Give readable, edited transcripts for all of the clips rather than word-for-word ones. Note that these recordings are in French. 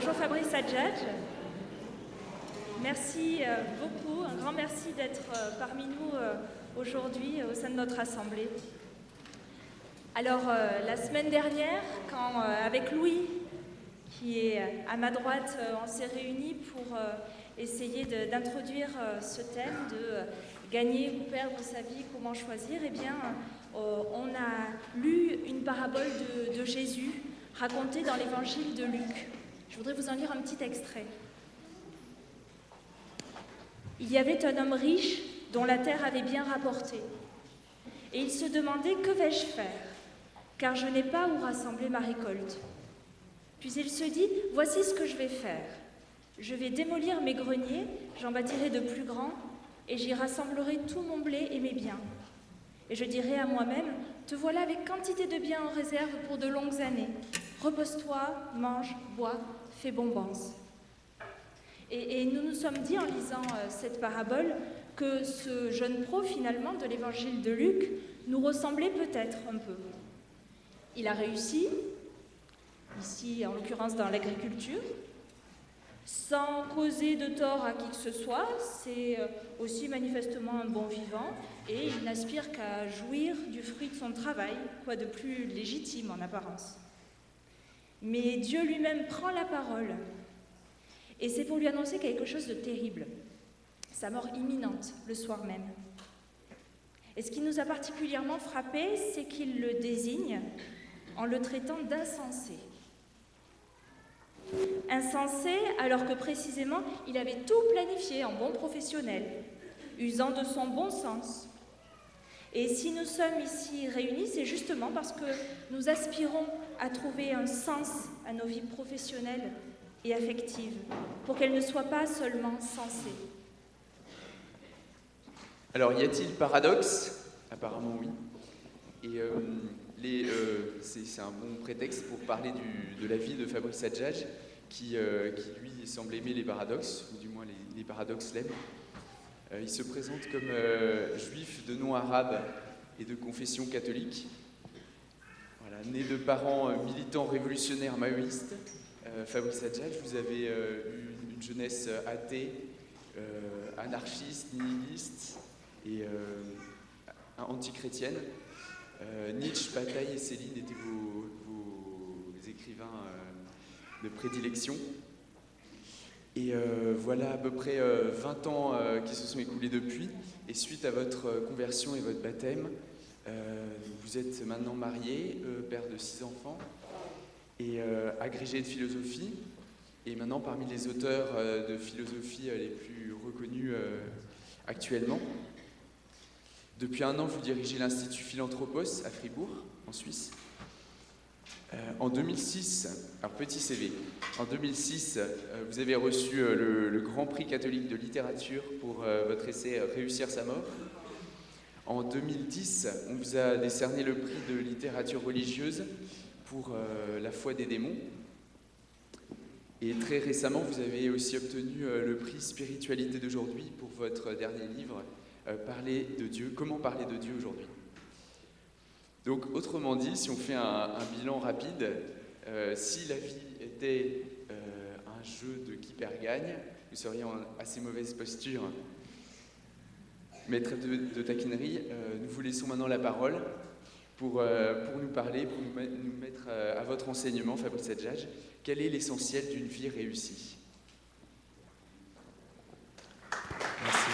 Bonjour Fabrice Adjadj. Merci beaucoup, un grand merci d'être parmi nous aujourd'hui au sein de notre assemblée. Alors, la semaine dernière, quand avec Louis, qui est à ma droite, on s'est réunis pour essayer d'introduire ce thème de gagner ou perdre sa vie, comment choisir, eh bien, on a lu une parabole de Jésus racontée dans l'évangile de Luc. Je voudrais vous en lire un petit extrait. Il y avait un homme riche dont la terre avait bien rapporté. Et il se demandait « Que vais-je faire ? Car je n'ai pas où rassembler ma récolte. » Puis il se dit « Voici ce que je vais faire. Je vais démolir mes greniers, j'en bâtirai de plus grands, et j'y rassemblerai tout mon blé et mes biens. Et je dirai à moi-même « Te voilà avec quantité de biens en réserve pour de longues années. Repose-toi, mange, bois, fais bombance. » Et nous nous sommes dit en lisant cette parabole que ce jeune pro finalement de l'évangile de Luc nous ressemblait peut-être un peu. Il a réussi, ici en l'occurrence dans l'agriculture, sans causer de tort à qui que ce soit, c'est aussi manifestement un bon vivant et il n'aspire qu'à jouir du fruit de son travail, quoi de plus légitime en apparence. Mais Dieu lui-même prend la parole. Et c'est pour lui annoncer quelque chose de terrible, sa mort imminente le soir même. Et ce qui nous a particulièrement frappé, c'est qu'il le désigne en le traitant d'insensé. Insensé alors que précisément il avait tout planifié en bon professionnel, usant de son bon sens. Et si nous sommes ici réunis, c'est justement parce que nous aspirons à trouver un sens à nos vies professionnelles et affectives, pour qu'elles ne soient pas seulement sensées. Alors, y a-t-il paradoxe ? Apparemment oui. Et c'est un bon prétexte pour parler de la vie de Fabrice Adjadj, qui lui semble aimer les paradoxes, ou du moins les paradoxes l'aiment. Il se présente comme juif de nom arabe et de confession catholique. Voilà, né de parents militants révolutionnaires maoïstes. Fabrice Adjadj, vous avez eu une jeunesse athée, anarchiste, nihiliste et anti-chrétienne. Nietzsche, Bataille et Céline étaient vos écrivains de prédilection. Et voilà à peu près 20 ans qui se sont écoulés depuis. Et suite à votre conversion et votre baptême, vous êtes maintenant marié, père de 6 enfants. Et agrégé de philosophie, et maintenant parmi les auteurs de philosophie les plus reconnus actuellement. Depuis 1 an, vous dirigez l'Institut Philanthropos à Fribourg, en Suisse. En 2006, alors petit CV, en 2006, vous avez reçu le Grand Prix catholique de littérature pour votre essai « Réussir sa mort ». En 2010, on vous a décerné le prix de littérature religieuse pour La foi des démons. Et très récemment, vous avez aussi obtenu le prix Spiritualité d'aujourd'hui pour votre dernier livre, Parler de Dieu, comment parler de Dieu aujourd'hui. Donc, autrement dit, si on fait un bilan rapide, si la vie était un jeu de qui perd gagne, vous seriez en assez mauvaise posture. Maître de taquinerie, nous vous laissons maintenant la parole pour nous parler, pour nous mettre à votre enseignement, Fabrice Adjadj. Quel est l'essentiel d'une vie réussie ? Merci.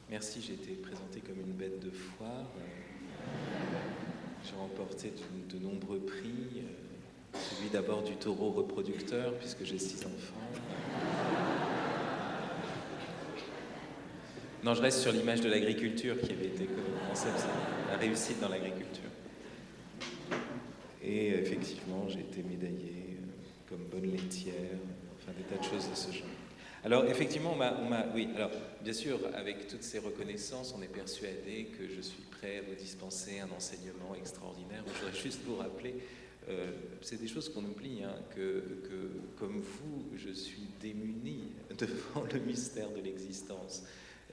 Merci, j'ai été présenté comme une bête de foire. J'ai remporté de nombreux prix. Celui d'abord du taureau reproducteur, puisque j'ai 6 enfants. Non, je reste sur l'image de l'agriculture qui avait été comme concept, la réussite dans l'agriculture. Et effectivement, j'ai été médaillé comme bonne laitière, enfin des tas de choses de ce genre. Alors effectivement, oui, alors bien sûr, avec toutes ces reconnaissances, on est persuadé que je suis prêt à vous dispenser un enseignement extraordinaire. Je voudrais juste vous rappeler, c'est des choses qu'on oublie, hein, que comme vous, je suis démuni devant le mystère de l'existence.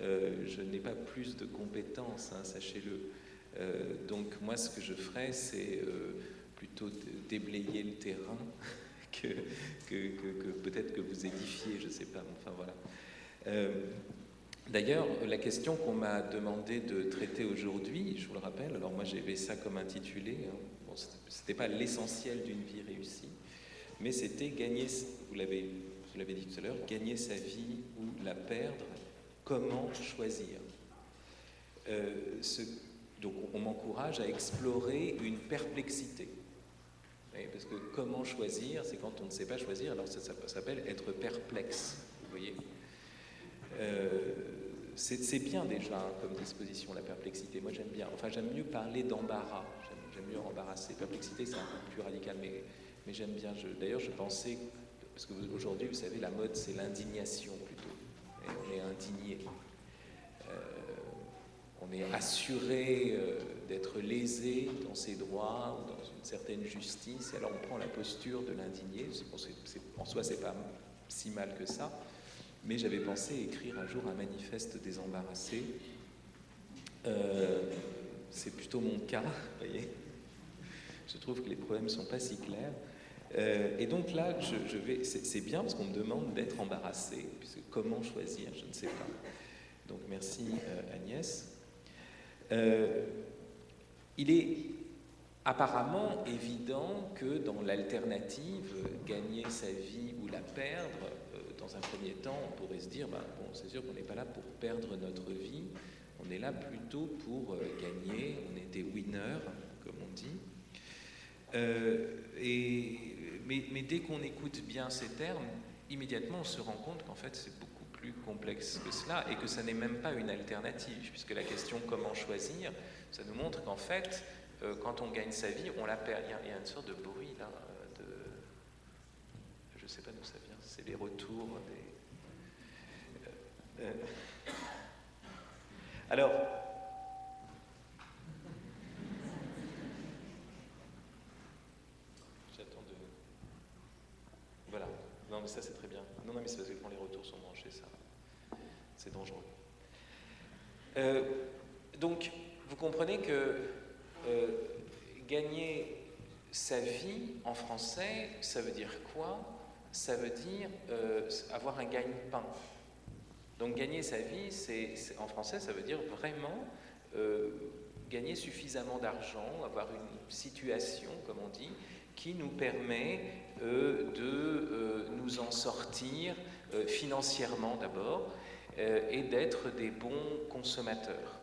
Je n'ai pas plus de compétences, hein, sachez-le. Donc moi, ce que je ferais, c'est plutôt déblayer le terrain que peut-être que vous édifier, je ne sais pas, mais enfin voilà. D'ailleurs, la question qu'on m'a demandé de traiter aujourd'hui, je vous le rappelle, alors moi j'avais ça comme intitulé, hein, bon, ce n'était pas l'essentiel d'une vie réussie, mais c'était gagner, vous l'avez dit tout à l'heure, gagner sa vie ou la perdre, comment choisir. Donc on m'encourage à explorer une perplexité. Parce que comment choisir, c'est quand on ne sait pas choisir, alors ça s'appelle être perplexe, vous voyez. C'est bien déjà hein, comme disposition, la perplexité. Moi j'aime bien, enfin j'aime mieux parler d'embarras, j'aime mieux embarrasser. Perplexité c'est un peu plus radical, mais j'aime bien. D'ailleurs je pensais, parce qu'aujourd'hui vous savez la mode c'est l'indignation plutôt, et on est indigné. On est assuré d'être lésé dans ses droits ou dans une certaine justice, et alors on prend la posture de l'indigné. En soi, c'est pas si mal que ça, mais j'avais pensé écrire un jour un manifeste désembarrassé. C'est plutôt mon cas, vous voyez. Je trouve que les problèmes ne sont pas si clairs. Et donc là, c'est bien parce qu'on me demande d'être embarrassé, puisque comment choisir, je ne sais pas. Donc merci Agnès. Il est apparemment évident que dans l'alternative, gagner sa vie ou la perdre, dans un premier temps, on pourrait se dire, bon, c'est sûr qu'on n'est pas là pour perdre notre vie, on est là plutôt pour gagner, on est des winners, comme on dit. Mais dès qu'on écoute bien ces termes, immédiatement on se rend compte qu'en fait c'est beaucoup plus complexe que cela et que ça n'est même pas une alternative, puisque la question comment choisir, ça nous montre qu'en fait, quand on gagne sa vie, on la perd. Il y a une sorte de bruit là, je ne sais pas d'où ça vient, c'est les retours des... Alors, j'attends de... Voilà, non mais ça c'est très bien. Non mais c'est parce que quand les retours sont branchés, ça, c'est dangereux. Donc, vous comprenez que gagner sa vie en français, ça veut dire quoi? Ça veut dire avoir un gagne-pain. Donc gagner sa vie, en français, ça veut dire vraiment gagner suffisamment d'argent, avoir une situation, comme on dit, qui nous permet de nous en sortir financièrement d'abord et d'être des bons consommateurs.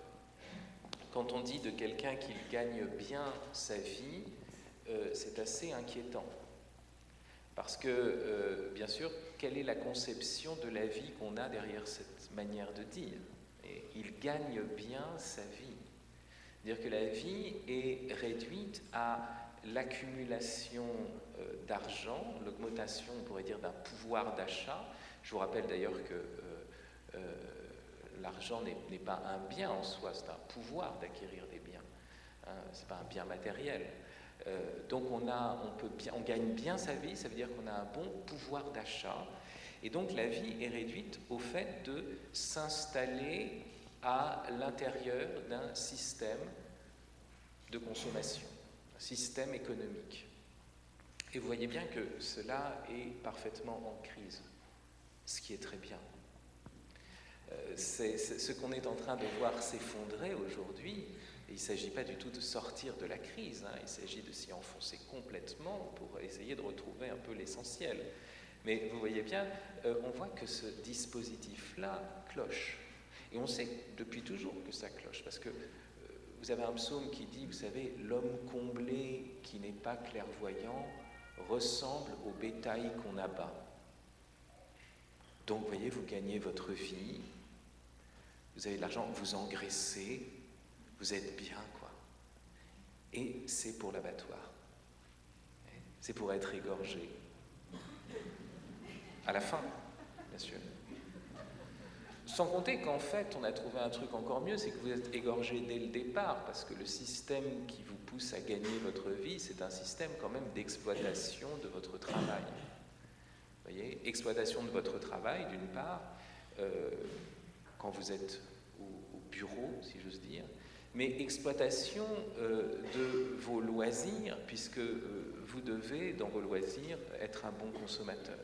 Quand on dit de quelqu'un qu'il gagne bien sa vie, c'est assez inquiétant. Parce que, bien sûr, quelle est la conception de la vie qu'on a derrière cette manière de dire? Et il gagne bien sa vie. C'est-à-dire que la vie est réduite à l'accumulation d'argent, l'augmentation, on pourrait dire, d'un pouvoir d'achat. Je vous rappelle d'ailleurs que l'argent n'est pas un bien en soi, c'est un pouvoir d'acquérir des biens. Hein, c'est pas un bien matériel. Donc on gagne bien sa vie, ça veut dire qu'on a un bon pouvoir d'achat. Et donc la vie est réduite au fait de s'installer à l'intérieur d'un système de consommation, un système économique. Et vous voyez bien que cela est parfaitement en crise, ce qui est très bien. C'est ce qu'on est en train de voir s'effondrer aujourd'hui. Il ne s'agit pas du tout de sortir de la crise, hein, il s'agit de s'y enfoncer complètement pour essayer de retrouver un peu l'essentiel. Mais vous voyez bien, on voit que ce dispositif-là cloche. Et on sait depuis toujours que ça cloche, parce que vous avez un psaume qui dit, vous savez, l'homme comblé qui n'est pas clairvoyant ressemble au bétail qu'on abat. Donc, vous voyez, vous gagnez votre vie, vous avez de l'argent, vous engraissez, vous êtes bien, quoi. Et c'est pour l'abattoir. C'est pour être égorgé. À la fin, bien sûr. Sans compter qu'en fait, on a trouvé un truc encore mieux, c'est que vous êtes égorgé dès le départ, parce que le système qui vous pousse à gagner votre vie, c'est un système quand même d'exploitation de votre travail. Vous voyez, exploitation de votre travail, d'une part. quand vous êtes au bureau, si j'ose dire, mais exploitation de vos loisirs, puisque vous devez, dans vos loisirs, être un bon consommateur.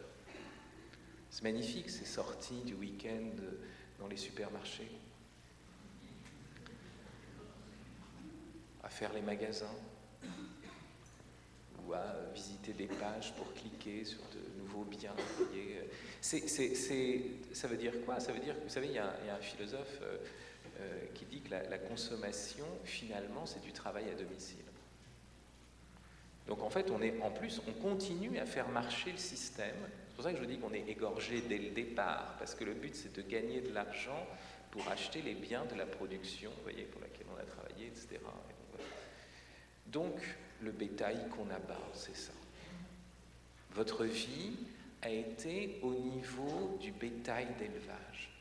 C'est magnifique, ces sorties du week-end dans les supermarchés, à faire les magasins, ou à visiter des pages pour cliquer sur de nouveaux biens. Vous voyez. Ça veut dire quoi? Ça veut dire que, vous savez, il y a un philosophe qui dit que la consommation, finalement, c'est du travail à domicile. Donc en fait, on continue à faire marcher le système. C'est pour ça que je vous dis qu'on est égorgé dès le départ, parce que le but, c'est de gagner de l'argent pour acheter les biens de la production, vous voyez, pour laquelle on a travaillé, etc. Donc, le bétail qu'on abat, c'est ça. Votre vie a été au niveau du bétail d'élevage.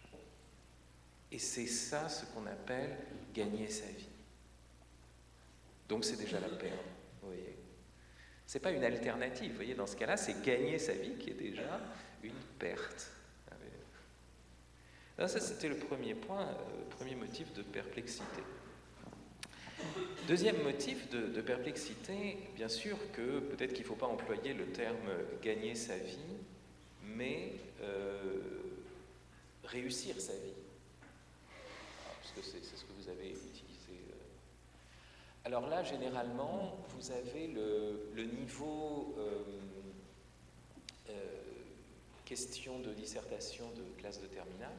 Et c'est ça ce qu'on appelle gagner sa vie. Donc c'est déjà la perte, vous voyez. C'est pas une alternative, vous voyez, dans ce cas-là, c'est gagner sa vie qui est déjà une perte. Alors ça, c'était le premier point, premier motif de perplexité. Deuxième motif de perplexité, bien sûr que peut-être qu'il ne faut pas employer le terme gagner sa vie, mais réussir sa vie. Parce que c'est ce que vous avez utilisé. Alors là, généralement, vous avez le niveau question de dissertation de classe de terminale,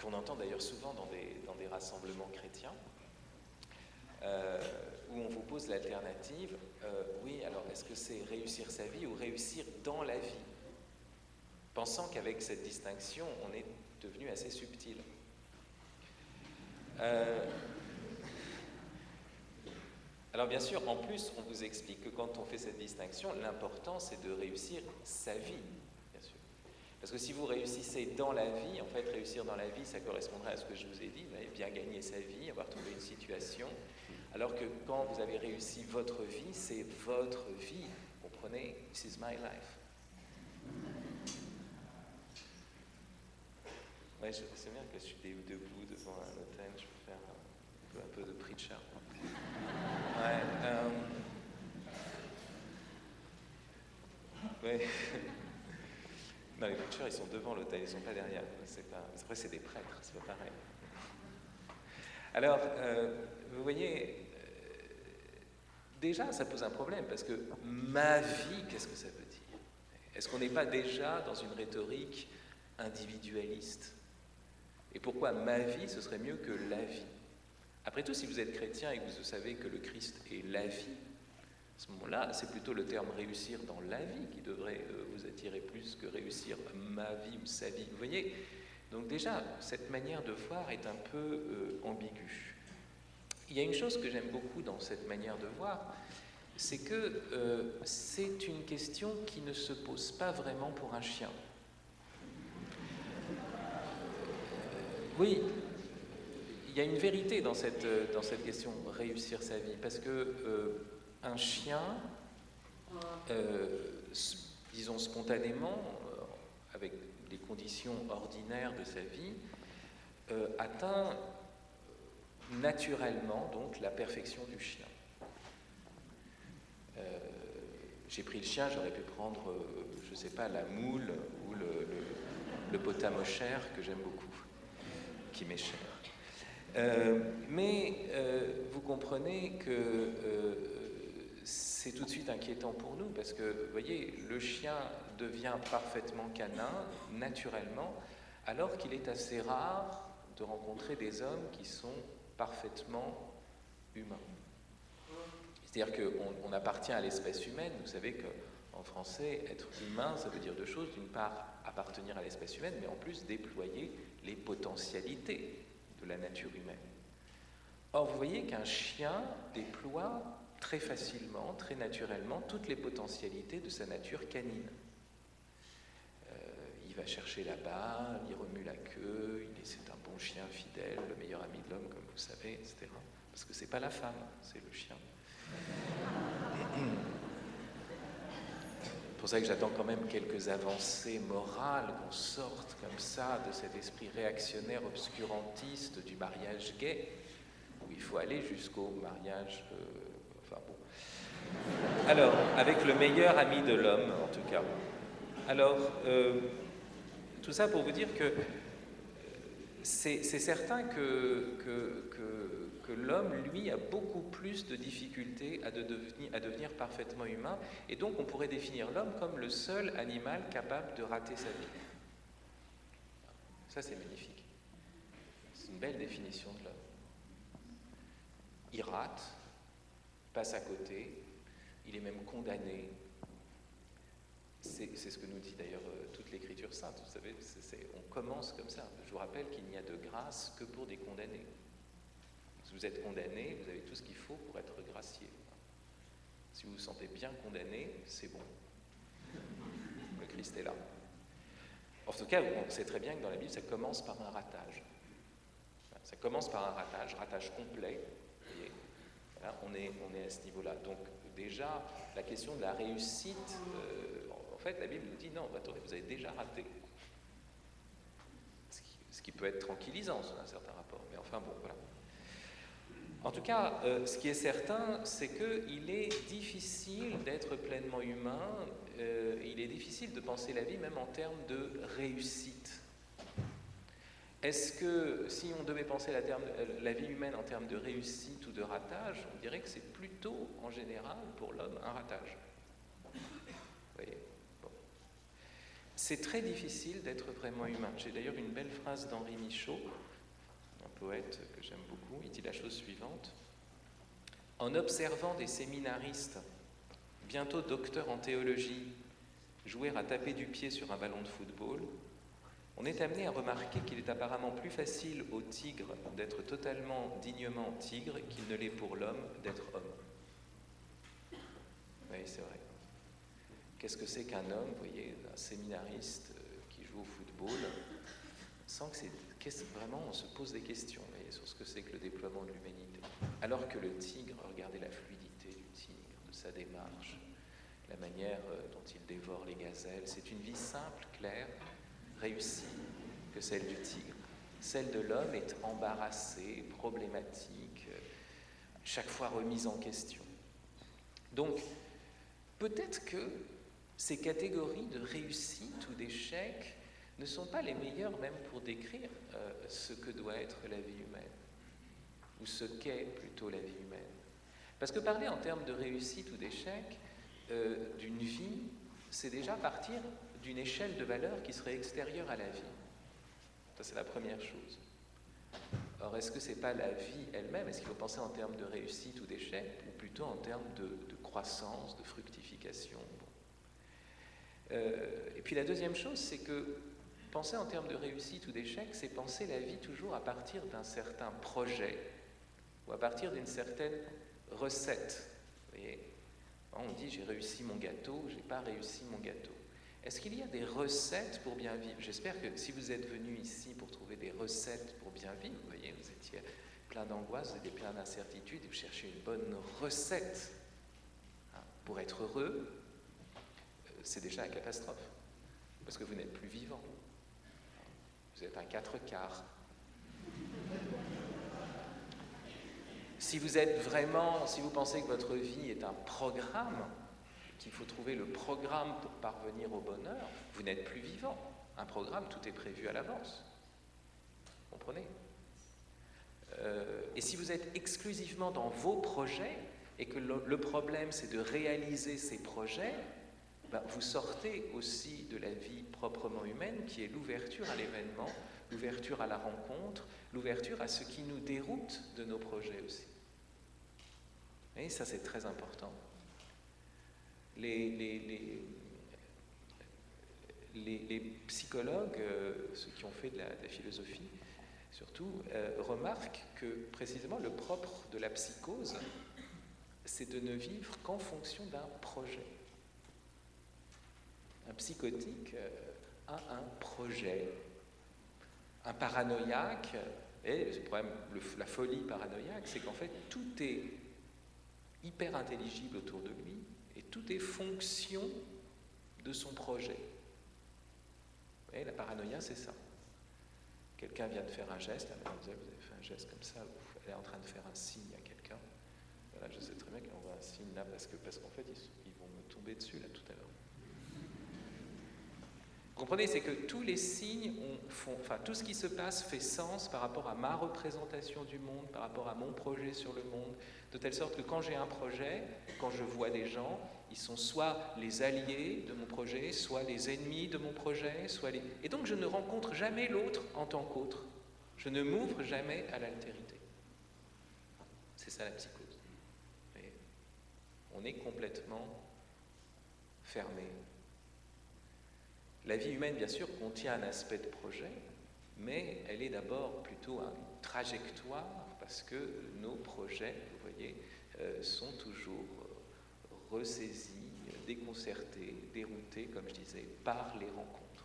qu'on entend d'ailleurs souvent dans des rassemblements chrétiens, où on vous pose l'alternative, oui, alors est-ce que c'est réussir sa vie ou réussir dans la vie? Pensant qu'avec cette distinction, on est devenu assez subtil. Alors bien sûr, en plus, on vous explique que quand on fait cette distinction, l'important c'est de réussir sa vie, bien sûr. Parce que si vous réussissez dans la vie, en fait, réussir dans la vie, ça correspondrait à ce que je vous ai dit, vous avez bien gagné sa vie, avoir trouvé une situation, alors que quand vous avez réussi votre vie, c'est votre vie. Vous comprenez? This is my life. Ouais, c'est bien que je suis debout devant un hôtel, je peux faire un peu de preacher. Ouais, ouais. Non, les preachers, ils sont devant l'hôtel, ils ne sont pas derrière. Après, c'est des prêtres, c'est pas pareil. Alors, vous voyez, déjà, ça pose un problème, parce que ma vie, qu'est-ce que ça veut dire? Est-ce qu'on n'est pas déjà dans une rhétorique individualiste? Et pourquoi ma vie, ce serait mieux que la vie? Après tout, si vous êtes chrétien et que vous savez que le Christ est la vie, à ce moment-là, c'est plutôt le terme réussir dans la vie qui devrait vous attirer plus que réussir ma vie ou sa vie. Vous voyez? Donc déjà, cette manière de voir est un peu ambiguë. Il y a une chose que j'aime beaucoup dans cette manière de voir, c'est que c'est une question qui ne se pose pas vraiment pour un chien. Oui, il y a une vérité dans cette question réussir sa vie, parce que un chien, disons spontanément, avec les conditions ordinaires de sa vie, atteint naturellement donc la perfection du chien. J'ai pris le chien, j'aurais pu prendre, je ne sais pas, la moule ou le potamochère que j'aime beaucoup, qui m'est cher. Mais vous comprenez que c'est tout de suite inquiétant pour nous, parce que, vous voyez, le chien devient parfaitement canin, naturellement, alors qu'il est assez rare de rencontrer des hommes qui sont parfaitement humains. C'est-à-dire qu'on appartient à l'espèce humaine. Vous savez qu'en français, être humain, ça veut dire deux choses. D'une part, appartenir à l'espèce humaine, mais en plus déployer les potentialités de la nature humaine. Or, vous voyez qu'un chien déploie très facilement, très naturellement, toutes les potentialités de sa nature canine. Il va chercher là-bas, il remue la queue, c'est un bon chien fidèle, le meilleur ami de l'homme, comme vous savez, etc. Parce que c'est pas la femme, c'est le chien. pour ça que j'attends quand même quelques avancées morales, qu'on sorte comme ça de cet esprit réactionnaire, obscurantiste du mariage gay, où il faut aller jusqu'au mariage... enfin bon. Alors, avec le meilleur ami de l'homme, en tout cas. Alors, tout ça pour vous dire que c'est certain que l'homme, lui, a beaucoup plus de difficultés à devenir parfaitement humain, et donc on pourrait définir l'homme comme le seul animal capable de rater sa vie. Ça, c'est magnifique. C'est une belle définition de l'homme. Il rate, passe à côté, il est même condamné. C'est ce que nous dit d'ailleurs toute l'Écriture sainte. Vous savez, on commence comme ça. Je vous rappelle qu'il n'y a de grâce que pour des condamnés. Si vous êtes condamné, vous avez tout ce qu'il faut pour être gracié. Si vous vous sentez bien condamné, c'est bon. Le Christ est là. En tout cas, on sait très bien que dans la Bible, ça commence par un ratage. Ça commence par un ratage complet. Vous voyez, là, on est à ce niveau-là. Donc déjà, la question de la réussite, en fait, la Bible nous dit non, attendez, vous avez déjà raté. Ce qui peut être tranquillisant dans un certain rapport. Mais enfin bon, voilà. En tout cas, ce qui est certain, c'est qu'il est difficile d'être pleinement humain, il est difficile de penser la vie même en termes de réussite. Est-ce que si on devait penser la vie humaine en termes de réussite ou de ratage, on dirait que c'est plutôt, en général, pour l'homme, un ratage. Vous voyez ? Bon. C'est très difficile d'être vraiment humain. J'ai d'ailleurs une belle phrase d'Henri Michaud, poète que j'aime beaucoup. Il dit la chose suivante: en observant des séminaristes, bientôt docteurs en théologie, jouer à taper du pied sur un ballon de football, on est amené à remarquer qu'il est apparemment plus facile au tigre d'être totalement dignement tigre qu'il ne l'est pour l'homme d'être homme. Oui, c'est vrai. Qu'est-ce que c'est qu'un homme, vous voyez, un séminariste qui joue au football, sans que vraiment on se pose des questions, vous voyez, sur ce que c'est que le déploiement de l'humanité. Alors que le tigre, regardez la fluidité du tigre, de sa démarche, la manière dont il dévore les gazelles, c'est une vie simple, claire, réussie que celle du tigre. Celle de l'homme est embarrassée, problématique, chaque fois remise en question. Donc, peut-être que ces catégories de réussite ou d'échec ne sont pas les meilleurs même pour décrire ce que doit être la vie humaine, ou ce qu'est plutôt la vie humaine. Parce que parler en termes de réussite ou d'échec d'une vie, c'est déjà partir d'une échelle de valeurs qui serait extérieure à la vie. Ça, c'est la première chose. Or, est-ce que ce n'est pas la vie elle-même? Est-ce qu'il faut penser en termes de réussite ou d'échec, ou plutôt en termes de croissance, de fructification? Bon. Et puis la deuxième chose, c'est que penser en termes de réussite ou d'échec, c'est penser la vie toujours à partir d'un certain projet ou à partir d'une certaine recette. Vous voyez, on dit j'ai réussi mon gâteau, j'ai pas réussi mon gâteau. Est-ce qu'il y a des recettes pour bien vivre? J'espère que si vous êtes venu ici pour trouver des recettes pour bien vivre, vous voyez, vous étiez plein d'angoisse, vous étiez plein d'incertitude et vous cherchez une bonne recette pour être heureux, c'est déjà la catastrophe parce que vous n'êtes plus vivant. Vous êtes un 4/4. Si vous pensez que votre vie est un programme, qu'il faut trouver le programme pour parvenir au bonheur, vous n'êtes plus vivant. Un programme, tout est prévu à l'avance. Vous comprenez ? Et si vous êtes exclusivement dans vos projets, et que le problème c'est de réaliser ces projets, vous sortez aussi de la vie proprement humaine, qui est l'ouverture à l'événement, l'ouverture à la rencontre, l'ouverture à ce qui nous déroute de nos projets aussi. Et ça, c'est très important. Les psychologues, ceux qui ont fait de la philosophie, surtout, remarquent que précisément le propre de la psychose, c'est de ne vivre qu'en fonction d'un projet. Un psychotique a un projet. Un paranoïaque, et le problème, la folie paranoïaque, c'est qu'en fait tout est hyper intelligible autour de lui et tout est fonction de son projet. Vous voyez, la paranoïa, c'est ça. Quelqu'un vient de faire un geste, là, mademoiselle, vous avez fait un geste comme ça, elle est en train de faire un signe à quelqu'un. Voilà, je sais très bien qu'elle envoie un signe là, parce qu'en fait, ils vont me tomber dessus, là, tout à l'heure. Vous comprenez, c'est que tous les signes tout ce qui se passe fait sens par rapport à ma représentation du monde, par rapport à mon projet sur le monde, de telle sorte que quand j'ai un projet, quand je vois des gens, ils sont soit les alliés de mon projet, soit les ennemis de mon projet, Et donc je ne rencontre jamais l'autre en tant qu'autre. Je ne m'ouvre jamais à l'altérité. C'est ça la psychose. Et on est complètement fermé. La vie humaine, bien sûr, contient un aspect de projet, mais elle est d'abord plutôt une trajectoire, parce que nos projets, vous voyez, sont toujours ressaisis, déconcertés, déroutés, comme je disais, par les rencontres.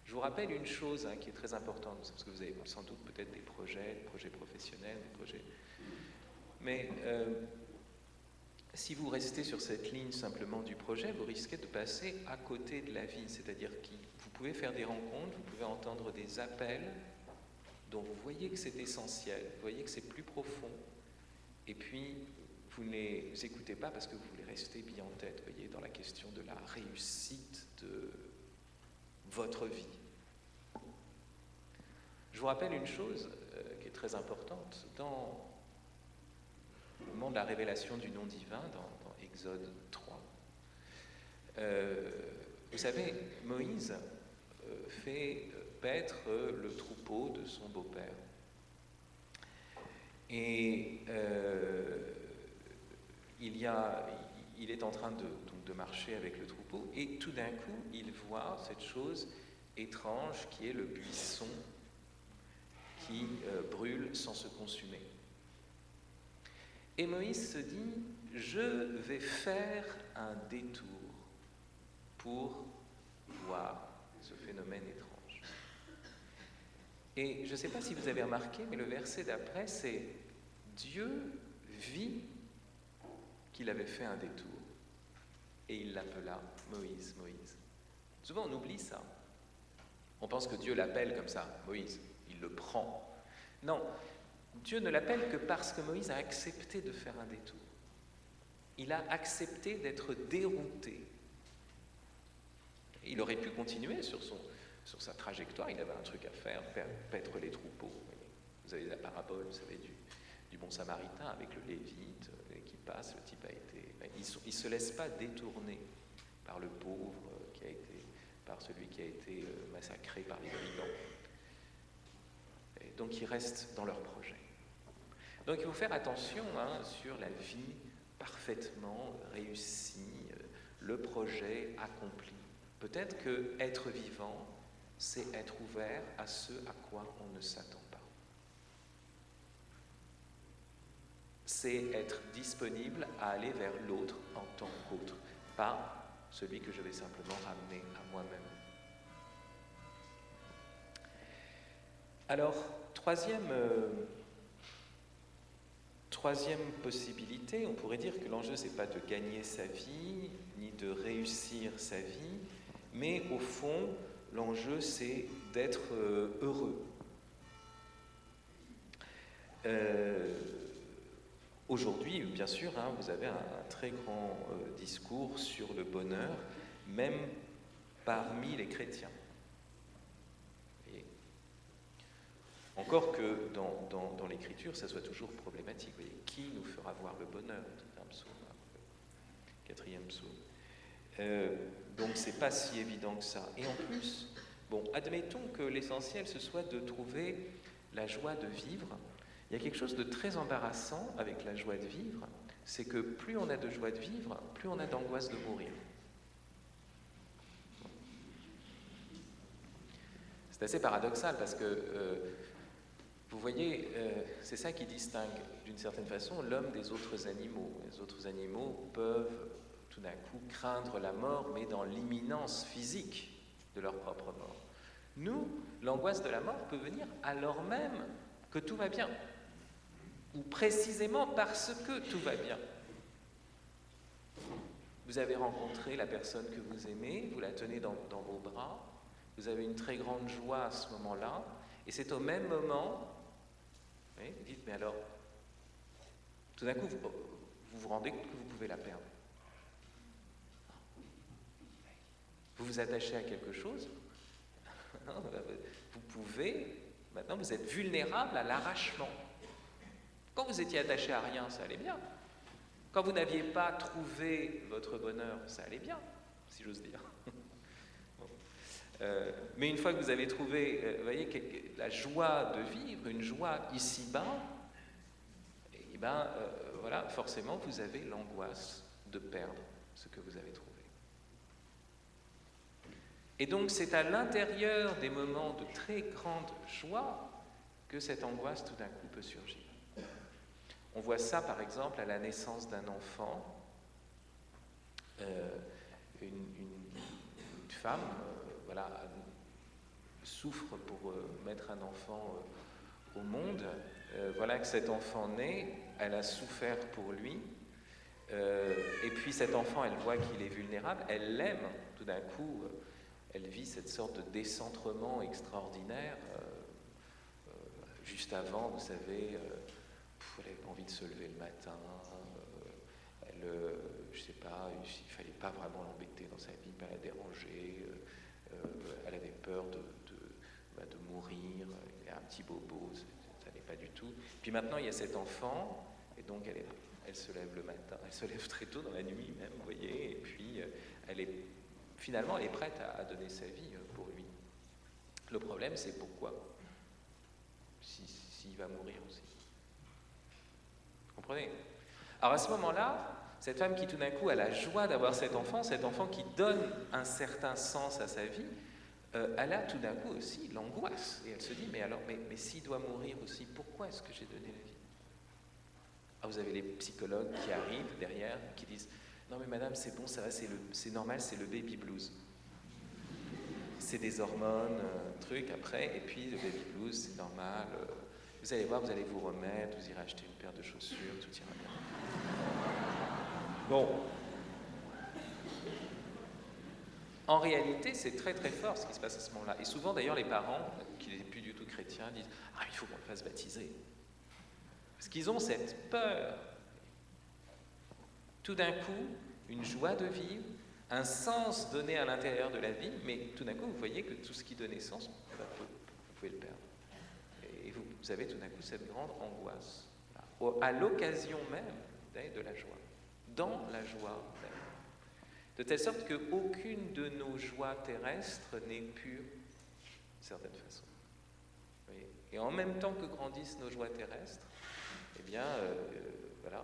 Je vous rappelle une chose qui est très importante, parce que vous avez sans doute peut-être des projets professionnels, des projets... Mais si vous restez sur cette ligne simplement du projet, vous risquez de passer à côté de la vie, c'est-à-dire que vous pouvez faire des rencontres, vous pouvez entendre des appels dont vous voyez que c'est essentiel, vous voyez que c'est plus profond, et puis vous ne les écoutez pas parce que vous voulez rester bien en tête, vous voyez, dans la question de la réussite de votre vie. Je vous rappelle une chose qui est très importante. Dans le moment de la révélation du nom divin, dans Exode 3, vous savez, Moïse fait paître le troupeau de son beau-père. Et il est en train de marcher avec le troupeau, et tout d'un coup, il voit cette chose étrange qui est le buisson qui brûle sans se consumer. Et Moïse se dit, je vais faire un détour pour voir ce phénomène étrange. Et je ne sais pas si vous avez remarqué, mais le verset d'après, c'est Dieu vit qu'il avait fait un détour. Et il l'appela Moïse, Moïse. Souvent on oublie ça. On pense que Dieu l'appelle comme ça, Moïse, il le prend. Non, Dieu ne l'appelle que parce que Moïse a accepté de faire un détour. Il a accepté d'être dérouté. Il aurait pu continuer sur sa trajectoire, il avait un truc à faire, paître les troupeaux. Vous avez la parabole, vous savez, du bon samaritain avec le lévite qui passe, le type a été... Il ne se laisse pas détourner par le pauvre par celui qui a été massacré par les brigands. Et donc ils restent dans leur projet. Donc il faut faire attention sur la vie parfaitement réussie, le projet accompli. Peut-être que être vivant, c'est être ouvert à ce à quoi on ne s'attend pas. C'est être disponible à aller vers l'autre en tant qu'autre, pas celui que je vais simplement ramener à moi-même. Alors, troisième possibilité, on pourrait dire que l'enjeu, c'est pas de gagner sa vie, ni de réussir sa vie, mais au fond, l'enjeu, c'est d'être heureux. Aujourd'hui, bien sûr, vous avez un très grand discours sur le bonheur, même parmi les chrétiens. Et encore que dans l'Écriture, ça soit toujours problématique. Vous voyez, qui nous fera voir le bonheur, dit un psaume, quatrième psaume. Donc, c'est pas si évident que ça. Et en plus, admettons que l'essentiel, ce soit de trouver la joie de vivre. Il y a quelque chose de très embarrassant avec la joie de vivre, c'est que plus on a de joie de vivre, plus on a d'angoisse de mourir. C'est assez paradoxal parce que, vous voyez, c'est ça qui distingue d'une certaine façon l'homme des autres animaux. Les autres animaux peuvent tout d'un coup craindre la mort, mais dans l'imminence physique de leur propre mort. Nous, l'angoisse de la mort peut venir alors même que tout va bien, ou précisément parce que tout va bien. Vous avez rencontré la personne que vous aimez, vous la tenez dans vos bras, vous avez une très grande joie à ce moment-là, et c'est au même moment, vous dites, mais alors, tout d'un coup, vous vous rendez compte que vous pouvez la perdre. Vous vous attachez à quelque chose, vous pouvez, maintenant vous êtes vulnérable à l'arrachement. Quand vous étiez attaché à rien, ça allait bien. Quand vous n'aviez pas trouvé votre bonheur, ça allait bien, si j'ose dire. Mais une fois que vous avez trouvé, vous voyez, la joie de vivre, une joie ici-bas, et ben, voilà, forcément, vous avez l'angoisse de perdre ce que vous avez trouvé. Et donc, c'est à l'intérieur des moments de très grande joie que cette angoisse, tout d'un coup, peut surgir. On voit ça, par exemple, à la naissance d'un enfant. Une femme, voilà, souffre pour mettre un enfant au monde. Voilà que cet enfant naît, elle a souffert pour lui. Et puis cet enfant, elle voit qu'il est vulnérable, elle l'aime. Tout d'un coup, elle vit cette sorte de décentrement extraordinaire. Juste avant, vous savez, elle avait envie de se lever le matin. Je sais pas, il fallait pas vraiment l'embêter dans sa vie, pas la déranger. Elle avait peur de mourir. Il y a un petit bobo, ça n'est pas du tout. Puis maintenant, il y a cet enfant, et donc elle se lève le matin, elle se lève très tôt dans la nuit même, vous voyez, et puis finalement, elle est prête à donner sa vie pour lui. Le problème, c'est pourquoi, s'il va mourir aussi. Vous comprenez? Alors à ce moment-là, cette femme qui tout d'un coup a la joie d'avoir cet enfant qui donne un certain sens à sa vie, elle a tout d'un coup aussi l'angoisse. Et elle se dit, mais s'il doit mourir aussi, pourquoi est-ce que j'ai donné la vie? Ah, vous avez les psychologues qui arrivent derrière, qui disent, non mais madame, c'est bon, ça va, c'est normal, c'est le baby blues. C'est des hormones, truc après, et puis le baby blues, c'est normal. Vous allez voir, vous allez vous remettre, vous irez acheter une paire de chaussures, tout ira bien. Bon. En réalité, c'est très très fort ce qui se passe à ce moment-là. Et souvent, d'ailleurs, les parents, qui n'étaient plus du tout chrétiens, disent « Ah, il faut qu'on le fasse baptiser. » Parce qu'ils ont cette peur. Tout d'un coup, une joie de vivre, un sens donné à l'intérieur de la vie, mais tout d'un coup, vous voyez que tout ce qui donnait sens, vous pouvez le perdre. Et vous avez tout d'un coup cette grande angoisse, à l'occasion même de la joie, dans la joie même. De telle sorte qu'aucune de nos joies terrestres n'est pure, d'une certaine façon. Vous voyez ? Et en même temps que grandissent nos joies terrestres, eh bien, voilà,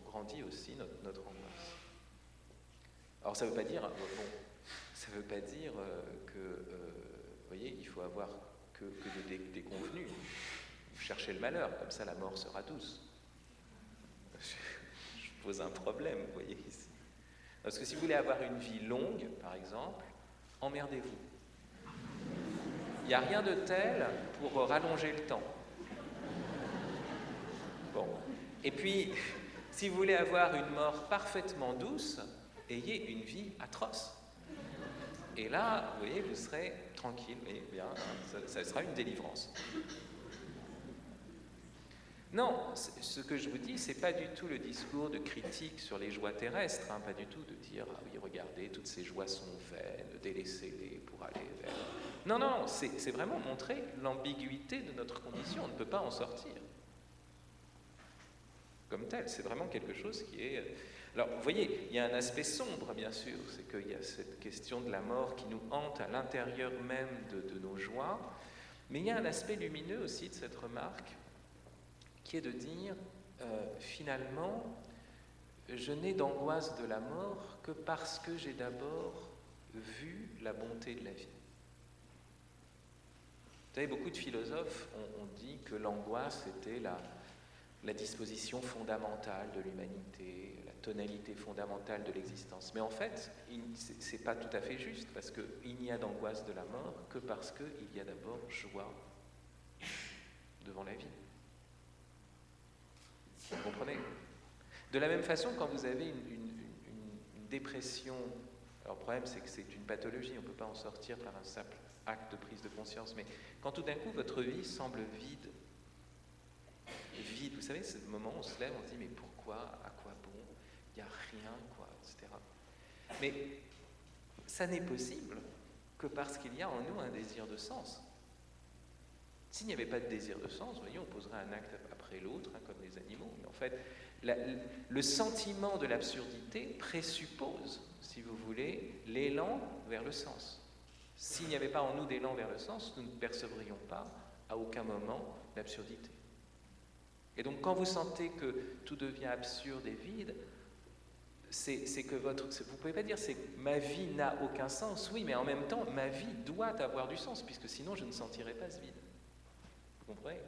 grandit aussi notre angoisse. Alors ça ne veut pas dire, ça veut pas dire que, vous voyez, il faut avoir que des convenus. Vous cherchez le malheur, comme ça la mort sera douce. Je pose un problème, vous voyez ici. Parce que si vous voulez avoir une vie longue, par exemple, emmerdez-vous. Il n'y a rien de tel pour rallonger le temps. Bon. Et puis, si vous voulez avoir une mort parfaitement douce, ayez une vie atroce. Et là, vous voyez, vous serez tranquille, mais bien, ça sera une délivrance. Non, ce que je vous dis, c'est pas du tout le discours de critique sur les joies terrestres, pas du tout de dire « Ah oui, regardez, toutes ces joies sont vaines, délaissez-les pour aller vers... » Non, c'est vraiment montrer l'ambiguïté de notre condition, on ne peut pas en sortir. Comme tel, c'est vraiment quelque chose qui est... Alors, vous voyez, il y a un aspect sombre, bien sûr, c'est qu'il y a cette question de la mort qui nous hante à l'intérieur même de nos joies, mais il y a un aspect lumineux aussi de cette remarque, qui est de dire, finalement, je n'ai d'angoisse de la mort que parce que j'ai d'abord vu la bonté de la vie. Vous savez, beaucoup de philosophes ont dit que l'angoisse était la disposition fondamentale de l'humanité, la tonalité fondamentale de l'existence. Mais en fait, ce n'est pas tout à fait juste, parce qu'il n'y a d'angoisse de la mort que parce qu'il y a d'abord joie devant la vie. Vous comprenez? De la même façon, quand vous avez une dépression, alors le problème c'est que c'est une pathologie, on ne peut pas en sortir par un simple acte de prise de conscience, mais quand tout d'un coup votre vie semble vide, vous savez, c'est le moment où on se lève, on se dit mais pourquoi, à quoi bon, il n'y a rien, quoi, etc. Mais ça n'est possible que parce qu'il y a en nous un désir de sens. S'il n'y avait pas de désir de sens, vous voyez, on poserait un acte après l'autre, comme les animaux. Mais en fait, le sentiment de l'absurdité présuppose, si vous voulez, l'élan vers le sens. S'il n'y avait pas en nous d'élan vers le sens, nous ne percevrions pas à aucun moment l'absurdité. Et donc, quand vous sentez que tout devient absurde et vide, c'est que vous ne pouvez pas dire c'est que ma vie n'a aucun sens. Oui, mais en même temps, ma vie doit avoir du sens, puisque sinon je ne sentirais pas ce vide. Vous comprenez?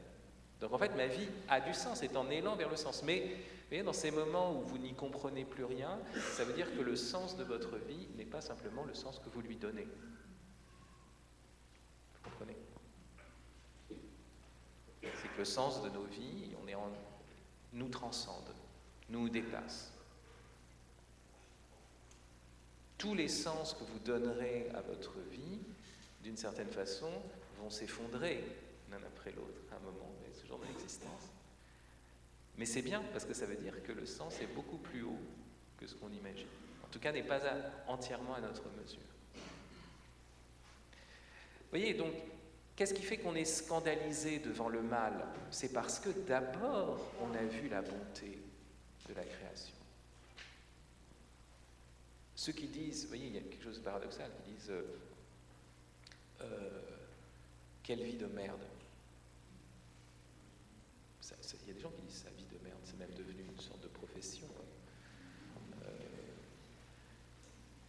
Donc en fait, ma vie a du sens, est en élan vers le sens. Mais vous voyez, dans ces moments où vous n'y comprenez plus rien, ça veut dire que le sens de votre vie n'est pas simplement le sens que vous lui donnez. Vous comprenez? C'est que le sens de nos vies, nous transcende, nous dépasse. Tous les sens que vous donnerez à votre vie, d'une certaine façon, vont s'effondrer l'un après l'autre à un moment, mais ce genre d'existence. Mais c'est bien, parce que ça veut dire que le sens est beaucoup plus haut que ce qu'on imagine. En tout cas, n'est pas entièrement à notre mesure. Vous voyez, donc, qu'est-ce qui fait qu'on est scandalisé devant le mal? C'est parce que d'abord, on a vu la bonté de la création. Ceux qui disent, vous voyez, il y a quelque chose de paradoxal, qui disent quelle vie de merde. Il y a des gens qui disent ça, vie de merde, c'est même devenu une sorte de profession.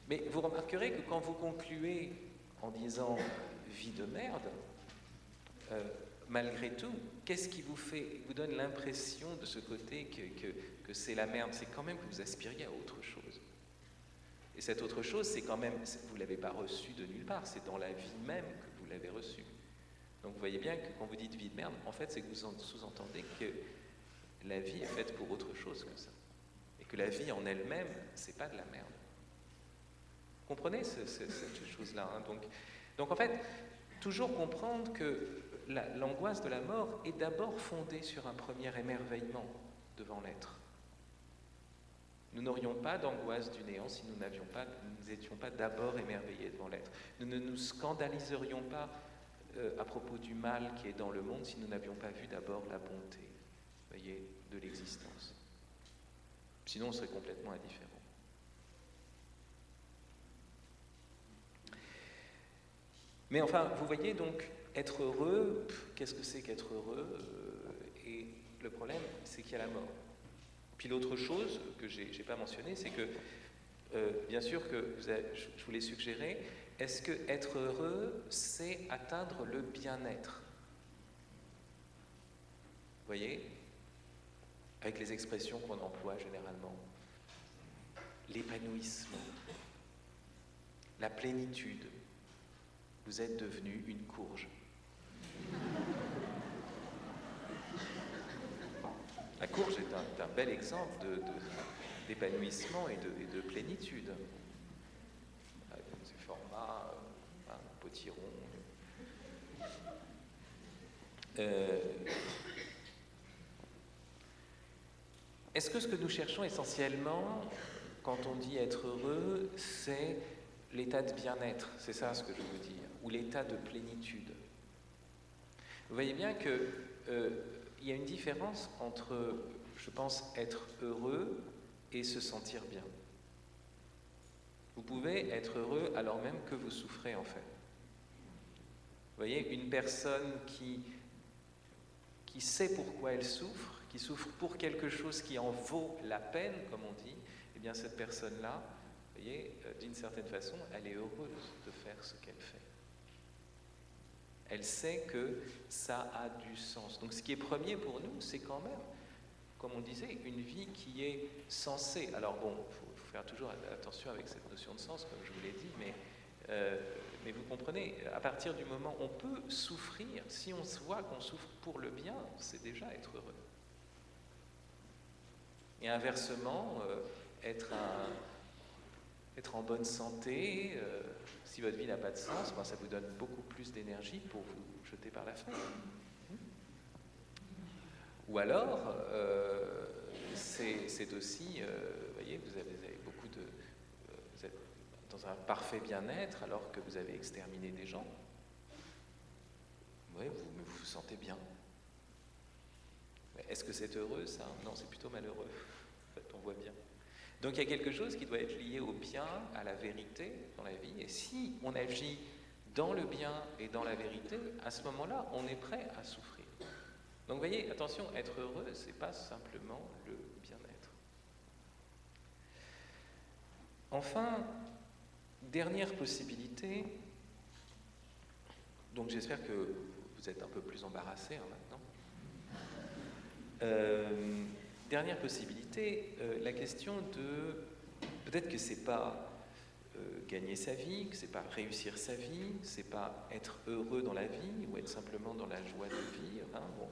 Mais vous remarquerez que quand vous concluez en disant vie de merde, malgré tout, qu'est-ce qui vous donne l'impression de ce côté que c'est la merde? C'est quand même que vous aspiriez à autre chose. Et cette autre chose, c'est quand même, vous ne l'avez pas reçue de nulle part, c'est dans la vie même que vous l'avez reçue. Donc vous voyez bien que quand vous dites vie de merde, en fait, c'est que vous sous-entendez que la vie est faite pour autre chose que ça. Et que la vie en elle-même, c'est pas de la merde. Vous comprenez cette chose-là, hein? Donc en fait, toujours comprendre que l'angoisse de la mort est d'abord fondée sur un premier émerveillement devant l'être. Nous n'aurions pas d'angoisse du néant si nous n'étions pas d'abord émerveillés devant l'être. Nous ne nous scandaliserions pas à propos du mal qui est dans le monde si nous n'avions pas vu d'abord la bonté, voyez, de l'existence. Sinon, on serait complètement indifférent. Mais enfin, vous voyez donc, être heureux, qu'est-ce que c'est qu'être heureux? Et le problème, c'est qu'il y a la mort. Puis l'autre chose que je n'ai pas mentionnée, c'est que, bien sûr que je vous l'ai suggéré, est-ce que être heureux, c'est atteindre le bien-être? Vous voyez? Avec les expressions qu'on emploie généralement. L'épanouissement, la plénitude. Vous êtes devenu une courge. La courge est un bel exemple d'épanouissement et de plénitude. Ces formats, un potiron. Est-ce que ce que nous cherchons essentiellement, quand on dit être heureux, c'est l'état de bien-être? C'est ça ce que je veux dire, ou l'état de plénitude. Vous voyez bien que il y a une différence entre, je pense, être heureux et se sentir bien. Vous pouvez être heureux alors même que vous souffrez, en fait. Vous voyez, une personne qui sait pourquoi elle souffre, qui souffre pour quelque chose qui en vaut la peine, comme on dit, eh bien cette personne-là, vous voyez, d'une certaine façon, elle est heureuse de faire ce qu'elle fait. Elle sait que ça a du sens. Donc ce qui est premier pour nous, c'est quand même, comme on disait, une vie qui est sensée. Alors bon, il faut faire toujours attention avec cette notion de sens, comme je vous l'ai dit, mais vous comprenez, à partir du moment où on peut souffrir, si on se voit qu'on souffre pour le bien, c'est déjà être heureux. Et inversement, être être en bonne santé. Si votre vie n'a pas de sens, ça vous donne beaucoup plus d'énergie pour vous jeter par la fenêtre. Ou alors, c'est aussi, vous voyez, vous avez beaucoup de... vous êtes dans un parfait bien-être alors que vous avez exterminé des gens. Oui, vous vous sentez bien. Mais est-ce que c'est heureux, ça? Non, c'est plutôt malheureux. En fait, on voit bien. Donc il y a quelque chose qui doit être lié au bien, à la vérité dans la vie. Et si on agit dans le bien et dans la vérité, à ce moment-là, on est prêt à souffrir. Donc vous voyez, attention, être heureux, c'est pas simplement le bien-être. Enfin, dernière possibilité, donc j'espère que vous êtes un peu plus embarrassés maintenant. Dernière possibilité, la question de, peut-être que c'est pas gagner sa vie, que c'est pas réussir sa vie, c'est pas être heureux dans la vie ou être simplement dans la joie de vivre. Hein, bon.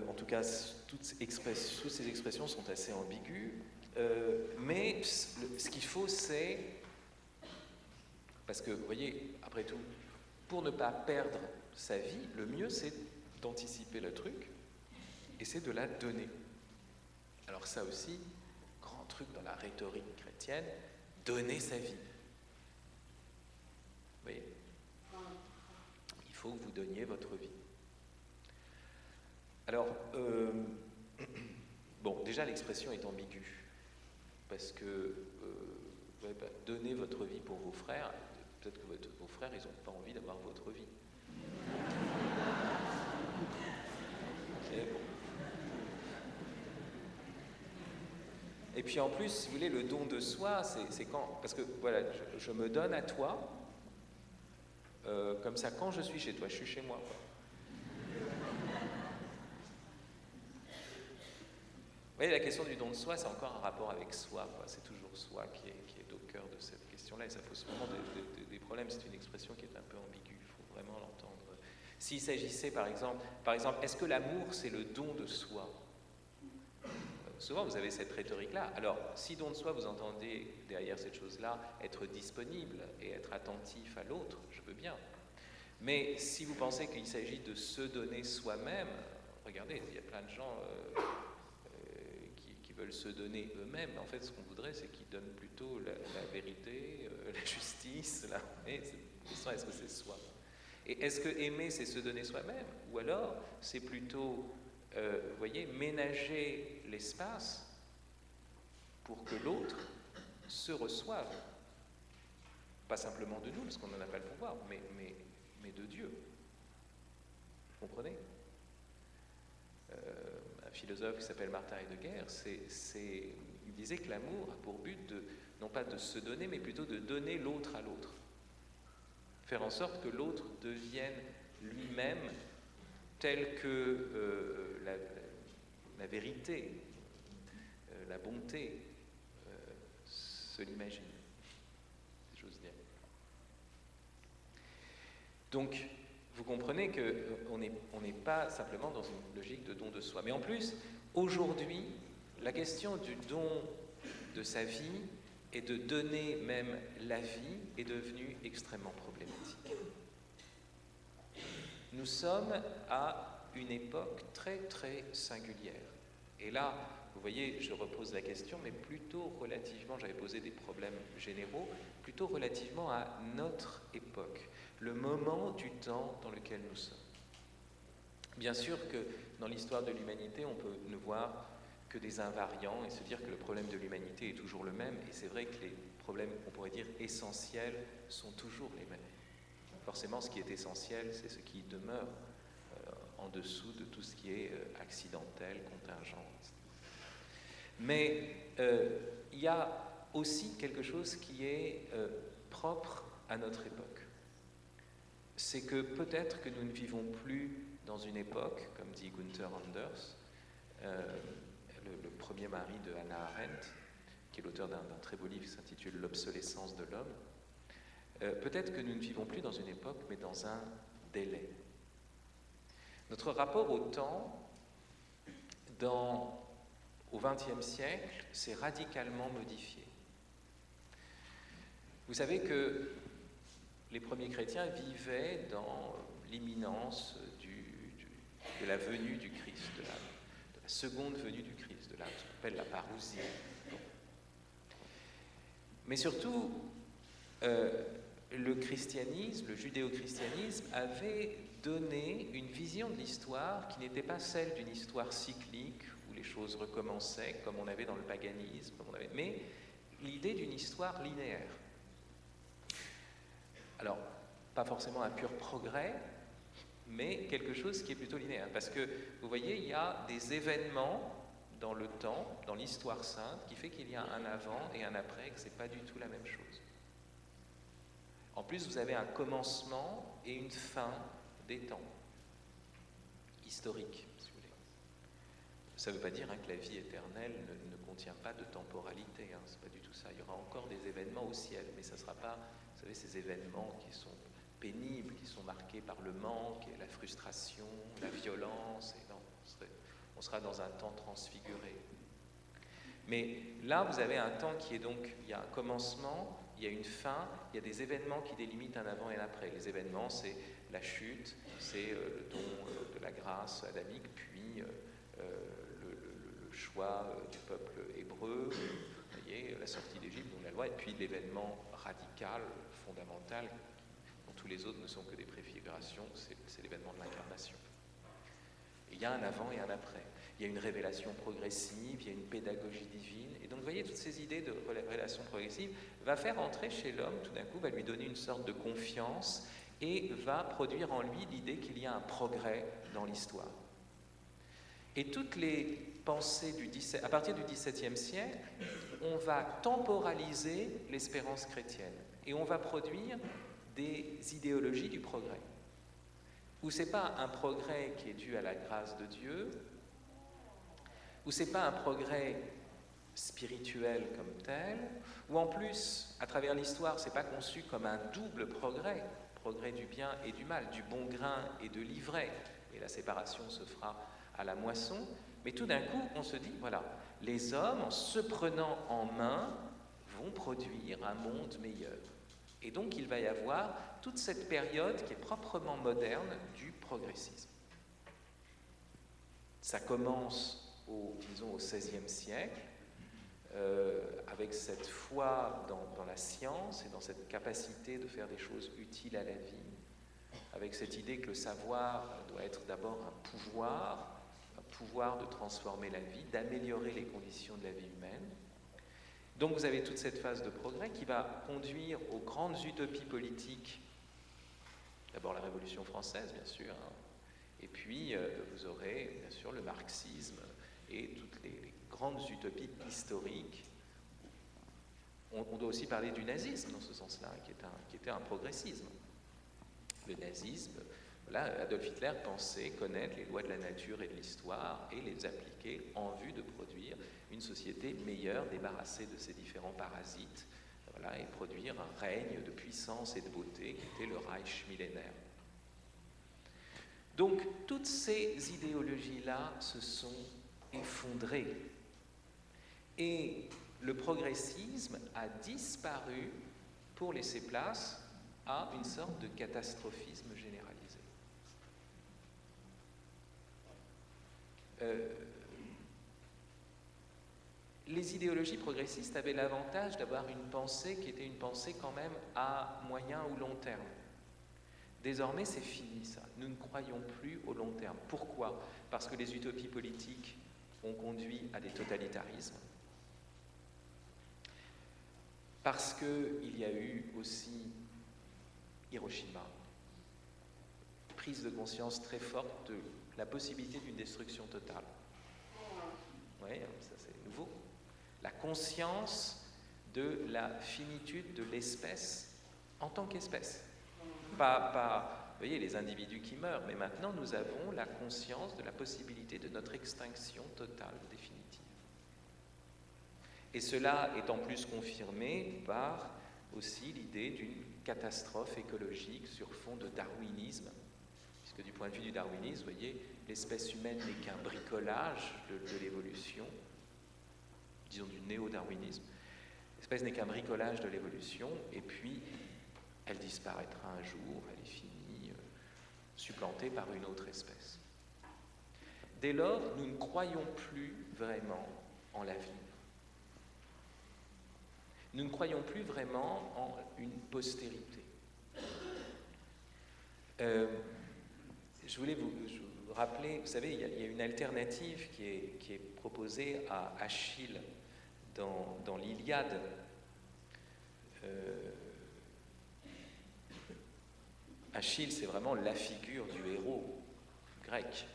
En tout cas, toutes ces expressions sont assez ambiguës, mais ce qu'il faut, c'est, parce que, vous voyez, après tout, pour ne pas perdre sa vie, le mieux, c'est d'anticiper le truc, et c'est de la donner. Alors ça aussi, grand truc dans la rhétorique chrétienne, donner sa vie. Vous voyez, il faut que vous donniez votre vie. Alors, bon, déjà l'expression est ambiguë, parce que donner votre vie pour vos frères, peut-être que vos frères, ils n'ont pas envie d'avoir votre vie. Bon. Et puis en plus, si vous voulez, le don de soi, c'est quand... Parce que, voilà, je me donne à toi, comme ça, quand je suis chez toi, je suis chez moi, quoi. Vous voyez, la question du don de soi, c'est encore un rapport avec soi, quoi. C'est toujours soi qui est au cœur de cette question-là, et ça pose vraiment des problèmes. C'est une expression qui est un peu ambiguë, il faut vraiment l'entendre. S'il s'agissait, par exemple, est-ce que l'amour, c'est le don de soi? Souvent, vous avez cette rhétorique-là. Alors, si don de soi, vous entendez derrière cette chose-là être disponible et être attentif à l'autre, je veux bien. Mais si vous pensez qu'il s'agit de se donner soi-même, regardez, il y a plein de gens qui veulent se donner eux-mêmes. En fait, ce qu'on voudrait, c'est qu'ils donnent plutôt la vérité, la justice. Est-ce que c'est soi? Et est-ce que aimer, c'est se donner soi-même? Ou alors, c'est plutôt... vous voyez, ménager l'espace pour que l'autre se reçoive. Pas simplement de nous, parce qu'on n'en a pas le pouvoir, mais de Dieu. Vous comprenez? Un philosophe qui s'appelle Martin Heidegger, il disait que l'amour a pour but non pas de se donner, mais plutôt de donner l'autre à l'autre. Faire en sorte que l'autre devienne lui-même tel que la vérité, la bonté se l'imagine, si j'ose dire. Donc, vous comprenez qu'on n'est pas simplement dans une logique de don de soi. Mais en plus, aujourd'hui, la question du don de sa vie et de donner même la vie est devenue extrêmement problématique. Nous sommes à une époque très très singulière. Et là, vous voyez, je repose la question, mais plutôt relativement, j'avais posé des problèmes généraux, plutôt relativement à notre époque, le moment du temps dans lequel nous sommes. Bien sûr que dans l'histoire de l'humanité, on peut ne voir que des invariants et se dire que le problème de l'humanité est toujours le même, et c'est vrai que les problèmes, on pourrait dire, essentiels sont toujours les mêmes. Forcément, ce qui est essentiel, c'est ce qui demeure en dessous de tout ce qui est accidentel, contingent. Mais il y a aussi quelque chose qui est propre à notre époque. C'est que peut-être que nous ne vivons plus dans une époque, comme dit Gunther Anders, le premier mari de Hannah Arendt, qui est l'auteur d'un très beau livre qui s'intitule « L'obsolescence de l'homme ». Peut-être que nous ne vivons plus dans une époque, mais dans un délai. Notre rapport au temps, au XXe siècle, s'est radicalement modifié. Vous savez que les premiers chrétiens vivaient dans l'imminence de la venue du Christ, de la seconde venue du Christ, de ce qu'on appelle la parousie. Mais surtout, le christianisme, le judéo-christianisme avait donné une vision de l'histoire qui n'était pas celle d'une histoire cyclique où les choses recommençaient comme on avait dans le paganisme, mais l'idée d'une histoire linéaire. Alors, pas forcément un pur progrès, mais quelque chose qui est plutôt linéaire. Parce que, vous voyez, il y a des événements dans le temps, dans l'histoire sainte, qui fait qu'il y a un avant et un après, et que ce n'est pas du tout la même chose. En plus, vous avez un commencement et une fin des temps, historiques, si vous voulez. Ça ne veut pas dire que la vie éternelle ne contient pas de temporalité, c'est pas du tout ça. Il y aura encore des événements au ciel, mais ça ne sera pas, vous savez, ces événements qui sont pénibles, qui sont marqués par le manque, et la frustration, la violence, et non, on sera dans un temps transfiguré. Mais là, vous avez un temps qui est donc, il y a un commencement, il y a une fin, il y a des événements qui délimitent un avant et un après. Les événements, c'est la chute, c'est le don de la grâce adamique, puis le choix du peuple hébreu, vous voyez, la sortie d'Égypte, donc la loi, et puis l'événement radical, fondamental, dont tous les autres ne sont que des préfigurations, c'est l'événement de l'incarnation. Et il y a un avant et un après. Il y a une révélation progressive, il y a une pédagogie divine. Et donc, vous voyez, toutes ces idées de révélation progressive va faire entrer chez l'homme, tout d'un coup, va lui donner une sorte de confiance et va produire en lui l'idée qu'il y a un progrès dans l'histoire. Et toutes les pensées à partir du XVIIe siècle, on va temporaliser l'espérance chrétienne et on va produire des idéologies du progrès, où ce n'est pas un progrès qui est dû à la grâce de Dieu, où ce n'est pas un progrès spirituel comme tel, où en plus, à travers l'histoire, ce n'est pas conçu comme un double progrès, progrès du bien et du mal, du bon grain et de l'ivraie, et la séparation se fera à la moisson, mais tout d'un coup, on se dit, voilà, les hommes, en se prenant en main, vont produire un monde meilleur. Et donc, il va y avoir toute cette période qui est proprement moderne du progressisme. Ça commence au XVIe siècle, avec cette foi dans la science et dans cette capacité de faire des choses utiles à la vie, avec cette idée que le savoir doit être d'abord un pouvoir de transformer la vie, d'améliorer les conditions de la vie humaine. Donc vous avez toute cette phase de progrès qui va conduire aux grandes utopies politiques. D'abord la Révolution française, bien sûr, et puis vous aurez, bien sûr, le marxisme et toutes les grandes utopies historiques. On doit aussi parler du nazisme dans ce sens-là, qui était un progressisme. Le nazisme, voilà, Adolf Hitler pensait connaître les lois de la nature et de l'histoire et les appliquer en vue de produire une société meilleure, débarrassée de ces différents parasites, voilà, et produire un règne de puissance et de beauté qui était le Reich millénaire. Donc, toutes ces idéologies-là se sont effondrées. Et le progressisme a disparu pour laisser place à une sorte de catastrophisme généralisé. Les idéologies progressistes avaient l'avantage d'avoir une pensée qui était une pensée quand même à moyen ou long terme. Désormais, c'est fini ça. Nous ne croyons plus au long terme. Pourquoi ? Parce que les utopies politiques ont conduit à des totalitarismes. Parce qu'il y a eu aussi Hiroshima, prise de conscience très forte de la possibilité d'une destruction totale. Oui, ça c'est nouveau. La conscience de la finitude de l'espèce en tant qu'espèce. Pas, vous voyez, les individus qui meurent, mais maintenant nous avons la conscience de la possibilité de notre extinction totale, définitive. Et cela est en plus confirmé par aussi l'idée d'une catastrophe écologique sur fond de darwinisme, puisque du point de vue du darwinisme, vous voyez, l'espèce humaine n'est qu'un bricolage de l'évolution, disons du néo-darwinisme. L'espèce n'est qu'un bricolage de l'évolution, et puis elle disparaîtra un jour, elle est finie, supplantée par une autre espèce. Dès lors, nous ne croyons plus vraiment en l'avenir. Nous ne croyons plus vraiment en une postérité. Je voulais vous rappeler, vous savez, il y a une alternative qui est proposée à Achille dans l'Iliade. Achille, c'est vraiment la figure du héros grec.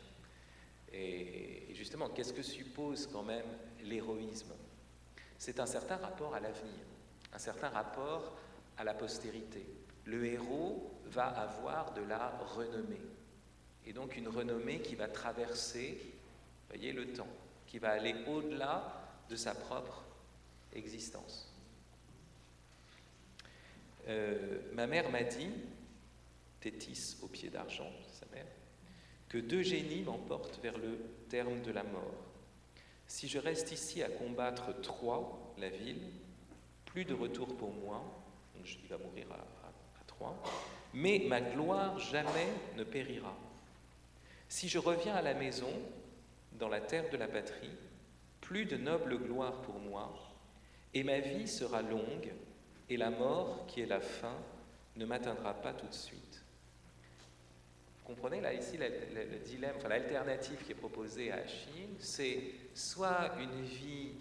Et justement, qu'est-ce que suppose quand même l'héroïsme? C'est un certain rapport à l'avenir, un certain rapport à la postérité. Le héros va avoir de la renommée, et donc une renommée qui va traverser, voyez, le temps, qui va aller au-delà de sa propre existence. Ma mère m'a dit, Thétis au pied d'argent, sa mère, que 2 génies m'emportent vers le terme de la mort. Si je reste ici à combattre Troie, la ville, plus de retour pour moi, donc il va mourir à Troie, mais ma gloire jamais ne périra. Si je reviens à la maison, dans la terre de la patrie, plus de noble gloire pour moi, et ma vie sera longue, et la mort, qui est la fin, ne m'atteindra pas tout de suite. Vous comprenez, là, ici, le dilemme, enfin l'alternative qui est proposée à Achille, c'est soit une vie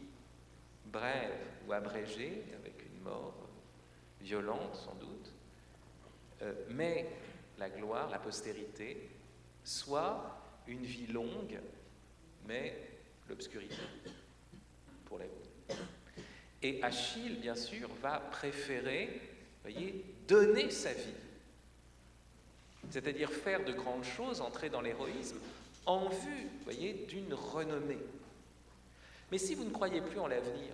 brève ou abrégée, avec une mort violente sans doute, mais la gloire, la postérité, soit une vie longue, mais l'obscurité pour la vie. Et Achille, bien sûr, va préférer, voyez, donner sa vie. C'est-à-dire faire de grandes choses, entrer dans l'héroïsme, en vue, voyez, d'une renommée. Mais si vous ne croyez plus en l'avenir,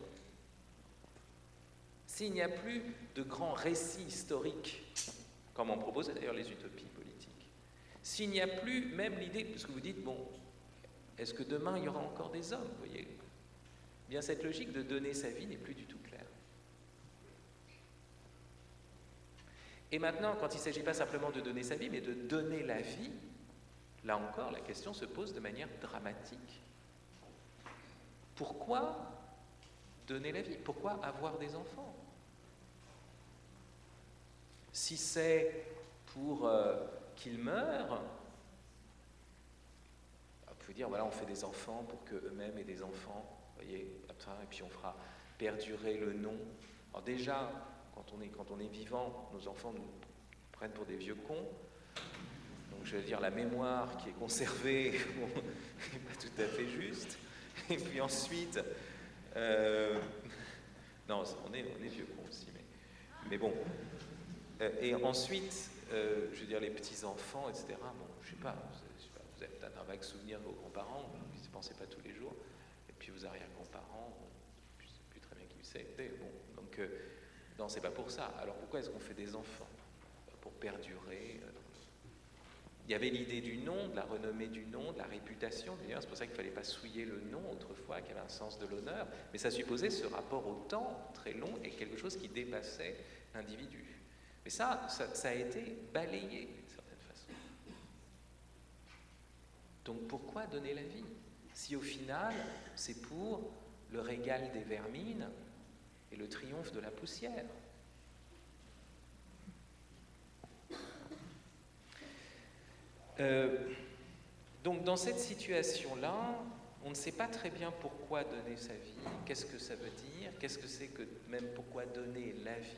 s'il n'y a plus de grands récits historiques, comme en proposaient d'ailleurs les utopies politiques, s'il n'y a plus même l'idée, parce que vous dites, bon, est-ce que demain il y aura encore des hommes, vous voyez? Eh bien, cette logique de donner sa vie n'est plus du tout claire. Et maintenant, quand il ne s'agit pas simplement de donner sa vie, mais de donner la vie, là encore, la question se pose de manière dramatique. Pourquoi donner la vie? Pourquoi avoir des enfants? Si c'est pour qu'ils meurent, vous pouvez dire, voilà, on fait des enfants pour qu'eux-mêmes aient des enfants, vous voyez, et puis on fera perdurer le nom. Alors déjà, quand on est vivant, nos enfants nous prennent pour des vieux cons. Donc je veux dire, la mémoire qui est conservée n'est pas tout à fait juste. Et puis ensuite, non, on est vieux cons aussi, mais bon. Et ensuite, je veux dire, les petits-enfants, etc., bon, je sais pas, vous avez peut-être un vague souvenir de vos grands-parents, vous n'y pensez pas tous les jours, et puis vos arrière-grands-parents, je ne sais plus très bien qui c'était, bon, donc, non, c'est pas pour ça. Alors pourquoi est-ce qu'on fait des enfants? Pour perdurer. Il y avait l'idée du nom, de la renommée du nom, de la réputation, d'ailleurs, c'est pour ça qu'il ne fallait pas souiller le nom autrefois, qu'il y avait un sens de l'honneur, mais ça supposait ce rapport au temps très long et quelque chose qui dépassait l'individu. Mais ça a été balayé d'une certaine façon. Donc pourquoi donner la vie? Si au final, c'est pour le régal des vermines et le triomphe de la poussière. Donc dans cette situation-là, on ne sait pas très bien pourquoi donner sa vie, qu'est-ce que ça veut dire, qu'est-ce que c'est que même pourquoi donner la vie.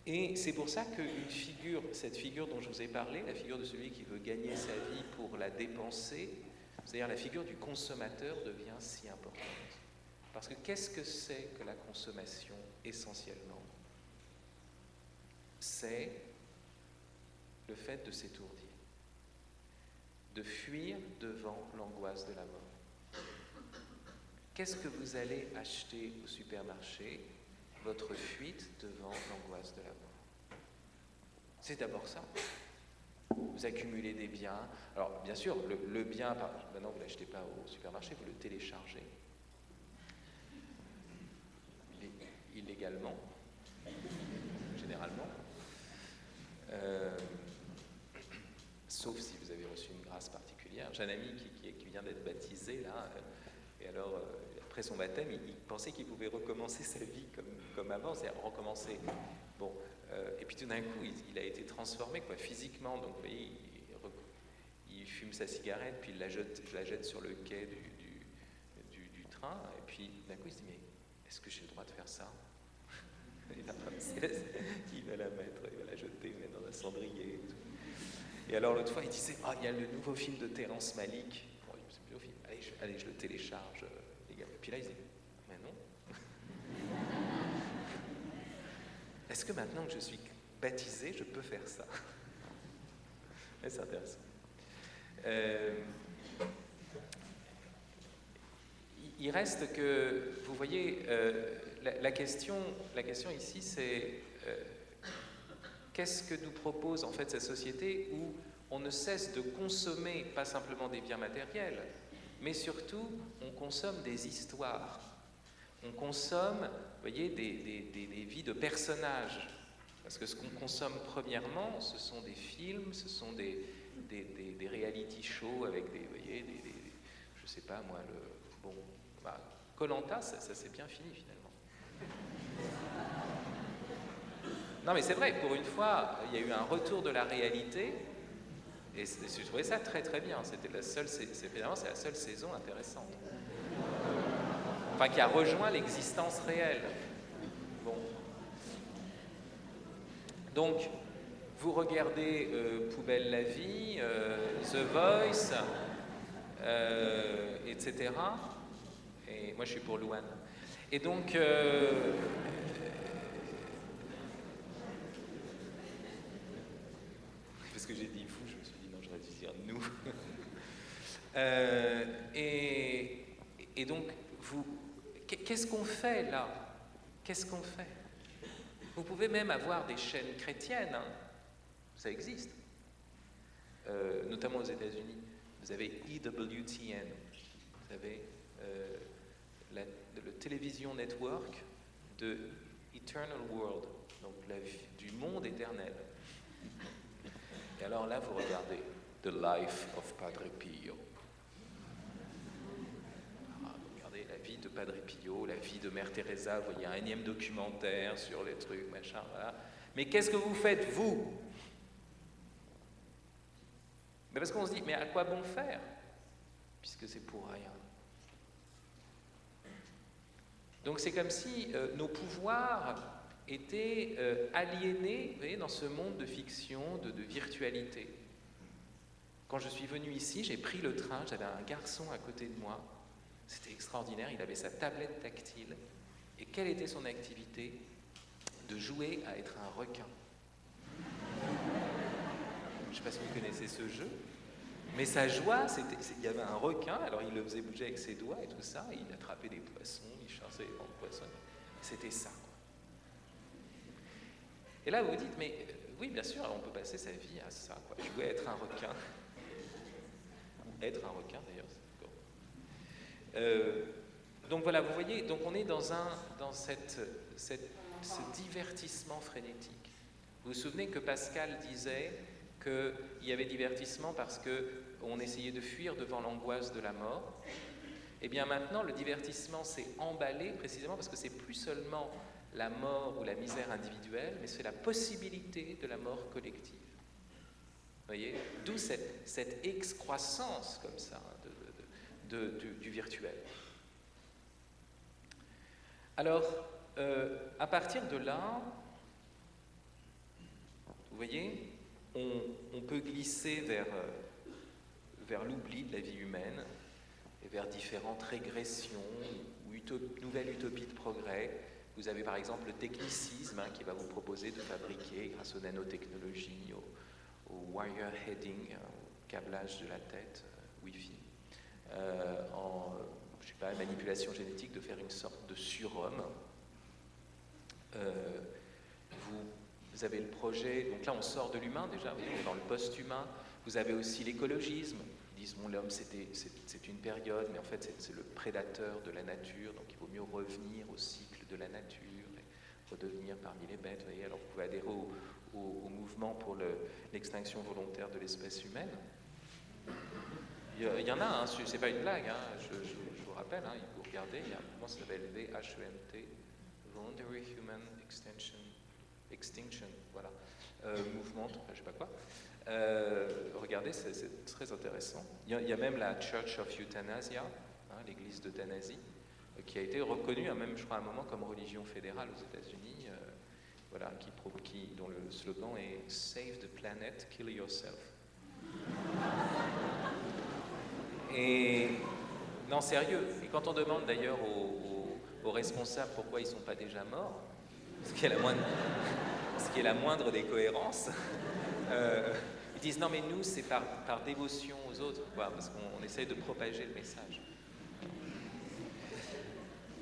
Et c'est pour ça qu'une figure, cette figure dont je vous ai parlé, la figure de celui qui veut gagner sa vie pour la dépenser, c'est-à-dire la figure du consommateur devient si importante. Parce que qu'est-ce que c'est que la consommation essentiellement? C'est le fait de s'étourdir, de fuir devant l'angoisse de la mort. Qu'est-ce que vous allez acheter au supermarché? Votre fuite devant l'angoisse de la mort. C'est d'abord ça. Vous accumulez des biens. Alors, bien sûr, le bien, maintenant, vous ne l'achetez pas au supermarché, vous le téléchargez. également, généralement. Sauf si vous avez reçu une grâce particulière. J'ai un ami qui vient d'être baptisé, là, et alors, après son baptême, il pensait qu'il pouvait recommencer sa vie comme avant, c'est-à-dire recommencer. Bon, et puis tout d'un coup, il a été transformé, quoi, physiquement. Donc, vous voyez, il fume sa cigarette, puis je la jette sur le quai du train, et puis d'un coup, il se dit, mais est-ce que j'ai le droit de faire ça? Il va la mettre, il va la jeter, mettre dans un cendrier. Et tout. Et alors l'autre fois, il disait, ah, il y a le nouveau film de Terrence Malick. Bon, c'est un nouveau film. Allez, je le télécharge, les gars. Et puis là, il dit, mais non. Est-ce que maintenant que je suis baptisé, je peux faire ça? Mais c'est intéressant. Il reste que, vous voyez, la question ici, c'est qu'est-ce que nous propose en fait cette société où on ne cesse de consommer pas simplement des biens matériels, mais surtout on consomme des histoires. On consomme, vous voyez, des vies de personnages. Parce que ce qu'on consomme premièrement, ce sont des films, ce sont des reality shows avec je sais pas moi, Koh-Lanta, ça c'est bien fini finalement. Non mais c'est vrai, pour une fois, il y a eu un retour de la réalité, et je trouvais ça très très bien. C'était évidemment, c'est la seule saison intéressante. Enfin, qui a rejoint l'existence réelle. Bon. Donc, vous regardez Poubelle la vie, The Voice, etc. Et moi, je suis pour Louane. Et donc, parce que j'ai dit fou, je me suis dit non, j'aurais dû dire nous. Et donc, qu'est-ce qu'on fait là? Qu'est-ce qu'on fait? Vous pouvez même avoir des chaînes chrétiennes, hein. Ça existe, notamment aux États-Unis. Vous avez EWTN, vous avez le Television Network de Eternal World, donc du monde éternel. Et alors là, vous regardez The Life of Padre Pio. Regardez la vie de Padre Pio, la vie de Mère Teresa, vous voyez un énième documentaire sur les trucs, machin, voilà. Mais qu'est-ce que vous faites, vous? Mais parce qu'on se dit, mais à quoi bon faire? Puisque c'est pour rien. Donc c'est comme si nos pouvoirs étaient aliénés, vous voyez, dans ce monde de fiction, de virtualité. Quand je suis venu ici, j'ai pris le train, j'avais un garçon à côté de moi. C'était extraordinaire, il avait sa tablette tactile. Et quelle était son activité? De jouer à être un requin. Je ne sais pas si vous connaissez ce jeu, mais sa joie, il y avait un requin, alors il le faisait bouger avec ses doigts et tout ça, et il attrapait des poissons, il chassait les bancs de poissons. C'était ça, quoi. Et là, vous vous dites, mais oui, bien sûr, on peut passer sa vie à ça, quoi. Jouer à être un requin. Ou être un requin, d'ailleurs, c'est d'accord. Donc voilà, vous voyez, donc on est dans ce divertissement frénétique. Vous vous souvenez que Pascal disait qu'il y avait divertissement parce qu'on essayait de fuir devant l'angoisse de la mort. Et bien maintenant, le divertissement s'est emballé précisément parce que c'est plus seulement la mort ou la misère individuelle, mais c'est la possibilité de la mort collective. Vous voyez? D'où cette excroissance comme ça du virtuel. Alors, à partir de là, vous voyez, on peut glisser vers l'oubli de la vie humaine et vers différentes régressions ou nouvelles utopies de progrès. Vous avez par exemple le technicisme qui va vous proposer de fabriquer, grâce aux nanotechnologies, au wire heading, au câblage de la tête, Wi-Fi, je sais pas, manipulation génétique, de faire une sorte de surhomme. Vous avez le projet, donc là on sort de l'humain déjà, on est dans le post-humain. Vous avez aussi l'écologisme. Ils disent, bon, l'homme c'est une période, mais en fait c'est le prédateur de la nature, donc il vaut mieux revenir au cycle de la nature. redevenir parmi les bêtes. Vous voyez, alors vous pouvez adhérer au mouvement pour l'extinction volontaire de l'espèce humaine. Il y en a, hein, c'est pas une blague, hein, je vous rappelle, hein, vous regardez, il y a un mouvement qui s'appelle VHEMT, Voluntary Human Extinction, voilà, mouvement, enfin, je sais pas quoi. Regardez, c'est très intéressant. Il y a même la Church of Euthanasia, hein, l'église d'euthanasie, qui a été reconnue, hein, même je crois à un moment, comme religion fédérale aux États-Unis, voilà, dont le slogan est Save the planet, kill yourself. Et non, sérieux. Et quand on demande d'ailleurs aux responsables pourquoi ils ne sont pas déjà morts, ce qui est la moindre des cohérences, ils disent non, mais nous, c'est par dévotion aux autres, quoi, parce qu'on essaye de propager le message.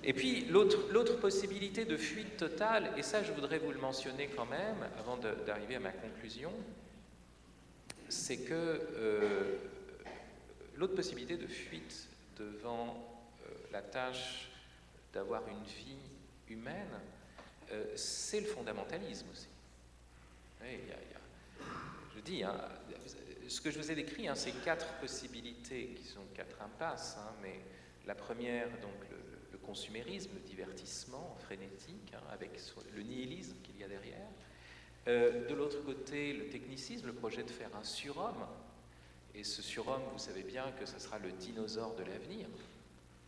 Et puis, l'autre possibilité de fuite totale, et ça, je voudrais vous le mentionner quand même, avant d'arriver à ma conclusion, c'est que l'autre possibilité de fuite devant la tâche d'avoir une vie humaine, c'est le fondamentalisme aussi. Oui, je dis, hein, ce que je vous ai décrit, hein, c'est 4 possibilités qui sont 4 impasses, hein, mais la première, donc le consumérisme, le divertissement frénétique, hein, avec le nihilisme qu'il y a derrière. De l'autre côté, le technicisme, le projet de faire un surhomme. Et ce surhomme, vous savez bien que ce sera le dinosaure de l'avenir,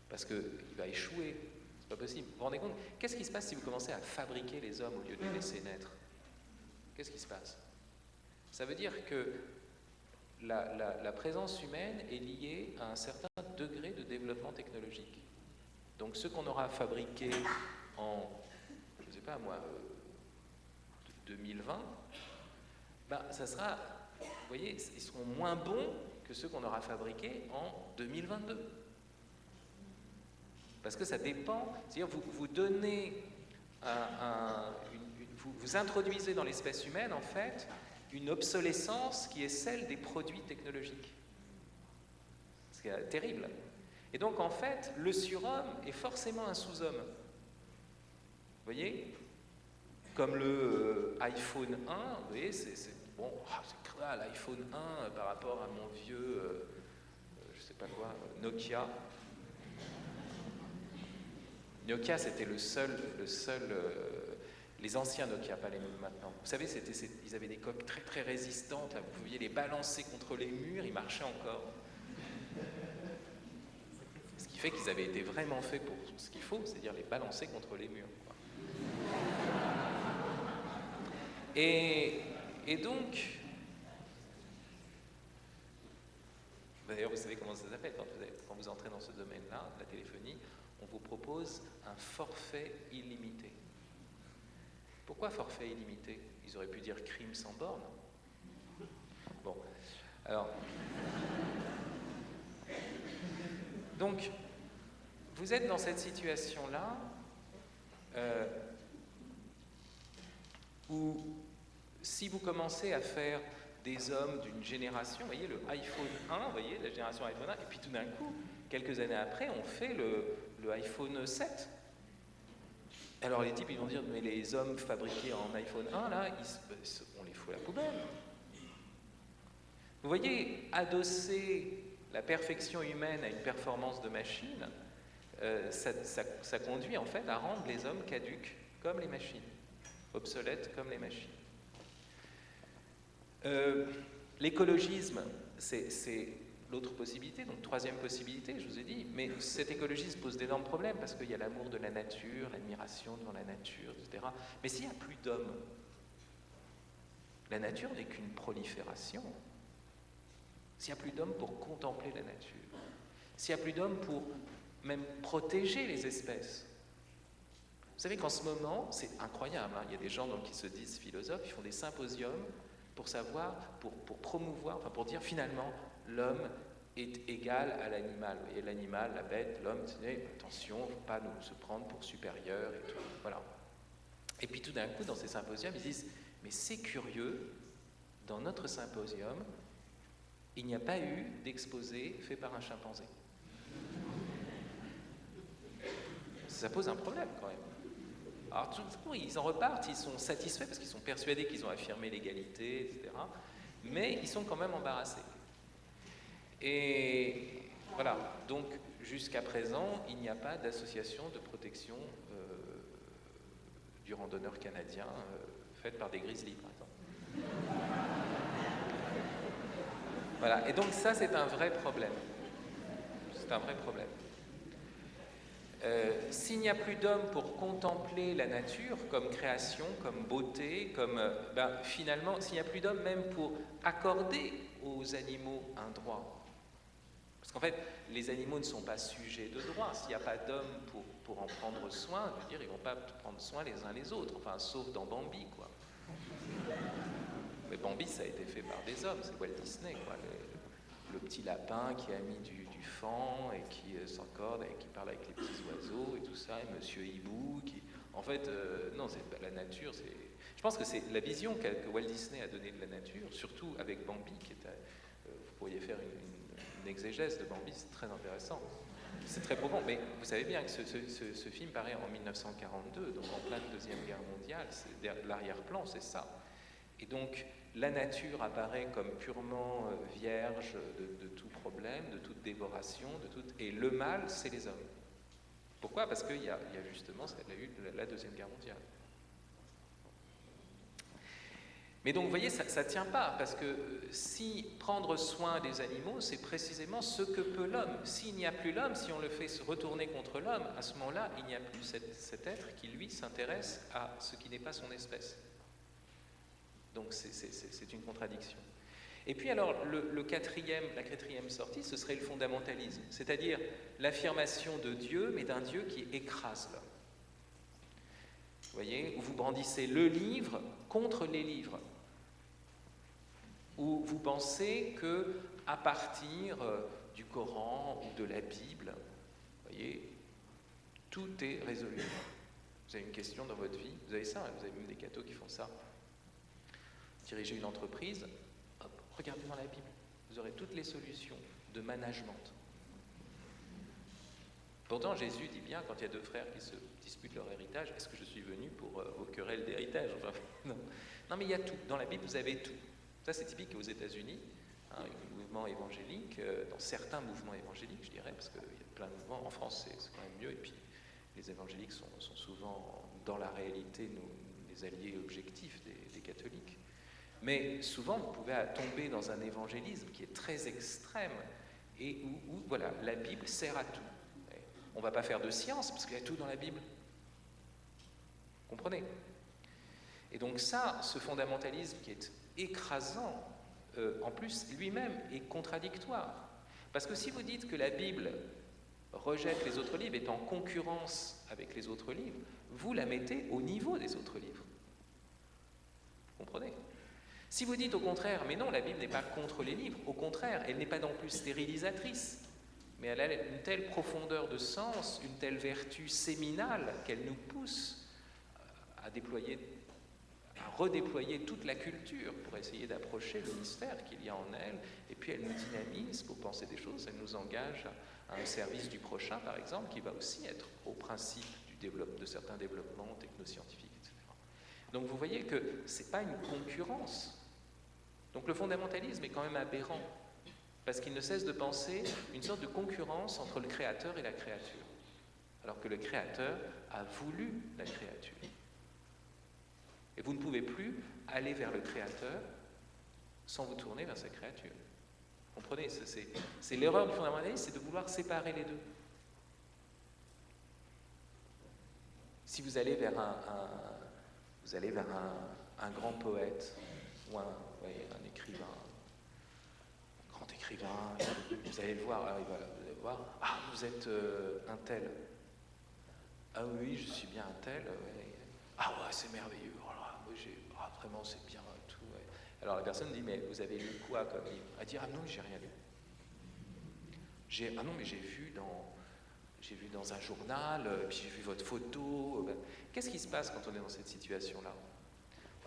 parce qu'il va échouer, c'est pas possible. Vous vous rendez compte? Qu'est-ce qui se passe si vous commencez à fabriquer les hommes au lieu de les laisser naître? Qu'est-ce qui se passe? Ça veut dire que la présence humaine est liée à un certain degré de développement technologique. Donc ce qu'on aura fabriqué en, je ne sais pas moi, 2020, ben, ça sera, vous voyez, ils seront moins bons que ceux qu'on aura fabriqués en 2022. Parce que ça dépend, c'est-à-dire vous donnez vous introduisez dans l'espèce humaine, en fait, une obsolescence qui est celle des produits technologiques. C'est terrible. Et donc, en fait, le surhomme est forcément un sous-homme. Vous voyez? Comme le iPhone 1, vous voyez, c'est bon, c'est quoi l'iPhone 1 par rapport à mon vieux, je sais pas quoi, Nokia. Nokia, c'était le seul les anciens Nokia, pas les maintenant. Vous savez, ils avaient des coques très très résistantes, là, vous pouviez les balancer contre les murs, ils marchaient encore. Ce qui fait qu'ils avaient été vraiment faits pour ce qu'il faut, c'est-à-dire les balancer contre les murs, quoi. Et donc, d'ailleurs, vous savez comment ça s'appelle quand vous entrez dans ce domaine-là, la téléphonie, on vous propose un forfait illimité. Pourquoi forfait illimité? Ils auraient pu dire crime sans borne. Bon, alors... Donc, vous êtes dans cette situation-là où, si vous commencez à faire des hommes d'une génération, vous voyez, le iPhone 1, vous voyez, la génération iPhone 1, et puis tout d'un coup, quelques années après, on fait le iPhone 7. Alors les types, ils vont dire, mais les hommes fabriqués en iPhone 1, là, on les fout à la poubelle. Vous voyez, adosser la perfection humaine à une performance de machine, ça conduit en fait à rendre les hommes caducs comme les machines, obsolètes comme les machines. L'écologisme, c'est l'autre possibilité, donc troisième possibilité, je vous ai dit, mais cet écologisme pose d'énormes problèmes parce qu'il y a l'amour de la nature, l'admiration devant la nature, etc. Mais s'il n'y a plus d'hommes, la nature n'est qu'une prolifération. S'il n'y a plus d'hommes pour contempler la nature, s'il n'y a plus d'hommes pour même protéger les espèces. Vous savez qu'en ce moment, c'est incroyable, hein, il y a des gens donc, qui se disent philosophes, ils font des symposiums pour savoir, pour promouvoir, enfin pour dire finalement, l'homme est égal à l'animal. Vous voyez, l'animal, la bête, l'homme, attention, il ne faut pas nous se prendre pour supérieur et tout. Voilà. Et puis tout d'un coup, dans ces symposiums, ils disent, mais c'est curieux, dans notre symposium, il n'y a pas eu d'exposé fait par un chimpanzé. Ça pose un problème quand même. Alors tout le coup, ils en repartent, ils sont satisfaits parce qu'ils sont persuadés qu'ils ont affirmé l'égalité, etc. Mais ils sont quand même embarrassés. Et voilà, donc jusqu'à présent, il n'y a pas d'association de protection du randonneur canadien faite par des grizzlies, par exemple. Voilà, et donc ça, c'est un vrai problème. C'est un vrai problème. S'il n'y a plus d'hommes pour contempler la nature comme création, comme beauté, comme finalement, s'il n'y a plus d'hommes même pour accorder aux animaux un droit, parce qu'en fait, les animaux ne sont pas sujets de droit. S'il n'y a pas d'hommes pour en prendre soin, je veux dire, ils ne vont pas prendre soin les uns les autres, enfin, sauf dans Bambi, quoi. Mais Bambi, ça a été fait par des hommes, c'est Walt Disney, quoi. Le petit lapin qui a mis du fan et qui s'accorde et qui parle avec les petits oiseaux et tout ça, et Monsieur Hibou qui... En fait, non, c'est pas la nature, c'est... Je pense que c'est la vision que Walt Disney a donnée de la nature, surtout avec Bambi, qui est... vous pourriez faire une exégèse de Bambi, c'est très intéressant. C'est très profond, mais vous savez bien que ce film paraît en 1942, donc en pleine Deuxième Guerre mondiale, l'arrière-plan, c'est ça. Et donc, la nature apparaît comme purement vierge de tout problème, de toute dévoration, et le mal, c'est les hommes. Pourquoi? Parce qu'il y a justement la Deuxième Guerre mondiale. Mais donc, vous voyez, ça ne tient pas, parce que si prendre soin des animaux, c'est précisément ce que peut l'homme. S'il n'y a plus l'homme, si on le fait se retourner contre l'homme, à ce moment-là, il n'y a plus cet être qui, lui, s'intéresse à ce qui n'est pas son espèce. Donc c'est une contradiction. Et puis alors, la quatrième sortie, ce serait le fondamentalisme, c'est-à-dire l'affirmation de Dieu, mais d'un Dieu qui écrase l'homme. Vous voyez, où vous brandissez le livre contre les livres, où vous pensez que à partir du Coran ou de la Bible, vous voyez, tout est résolu. Vous avez une question dans votre vie, vous avez ça, vous avez même des cathos qui font ça. Diriger une entreprise, hop, regardez dans la Bible, vous aurez toutes les solutions de management. Pourtant, Jésus dit bien, quand il y a deux frères qui se disputent leur héritage, est-ce que je suis venu pour vos querelles d'héritage? Enfin, non, mais il y a tout. Dans la Bible, vous avez tout. Ça, c'est typique aux États-Unis, le mouvement évangélique, dans certains mouvements évangéliques, je dirais, parce qu'il y a plein de mouvements. En France, c'est quand même mieux. Et puis, les évangéliques sont souvent, dans la réalité, les alliés objectifs des catholiques. Mais souvent, vous pouvez tomber dans un évangélisme qui est très extrême et où voilà, la Bible sert à tout. On ne va pas faire de science parce qu'il y a tout dans la Bible. Comprenez? Et donc ça, ce fondamentalisme qui est écrasant, en plus, lui-même est contradictoire. Parce que si vous dites que la Bible rejette les autres livres, est en concurrence avec les autres livres, vous la mettez au niveau des autres livres. Vous comprenez? Si vous dites au contraire, mais non, la Bible n'est pas contre les livres, au contraire, elle n'est pas non plus stérilisatrice, mais elle a une telle profondeur de sens, une telle vertu séminale qu'elle nous pousse à redéployer toute la culture pour essayer d'approcher le mystère qu'il y a en elle, et puis elle nous dynamise pour penser des choses, elle nous engage à un service du prochain, par exemple, qui va aussi être au principe de certains développements technoscientifiques, etc. Donc vous voyez que ce n'est pas une concurrence. Donc le fondamentalisme est quand même aberrant, parce qu'il ne cesse de penser une sorte de concurrence entre le créateur et la créature, alors que le créateur a voulu la créature. Et vous ne pouvez plus aller vers le créateur sans vous tourner vers sa créature. Vous comprenez? C'est l'erreur du fondamentalisme, c'est de vouloir séparer les deux. Si vous allez vers un grand poète ou un écrivain, un grand écrivain, vous allez le voir, vous allez voir, ah, vous êtes un tel. Ah oui, je suis bien un tel. Ouais. Ah ouais, c'est merveilleux. Vraiment, c'est bien tout. Ouais. Alors la personne dit, mais vous avez lu quoi comme livre? Elle dit, ah non, j'ai rien lu. Ah non, mais j'ai vu dans un journal, puis j'ai vu votre photo. Qu'est-ce qui se passe quand on est dans cette situation-là?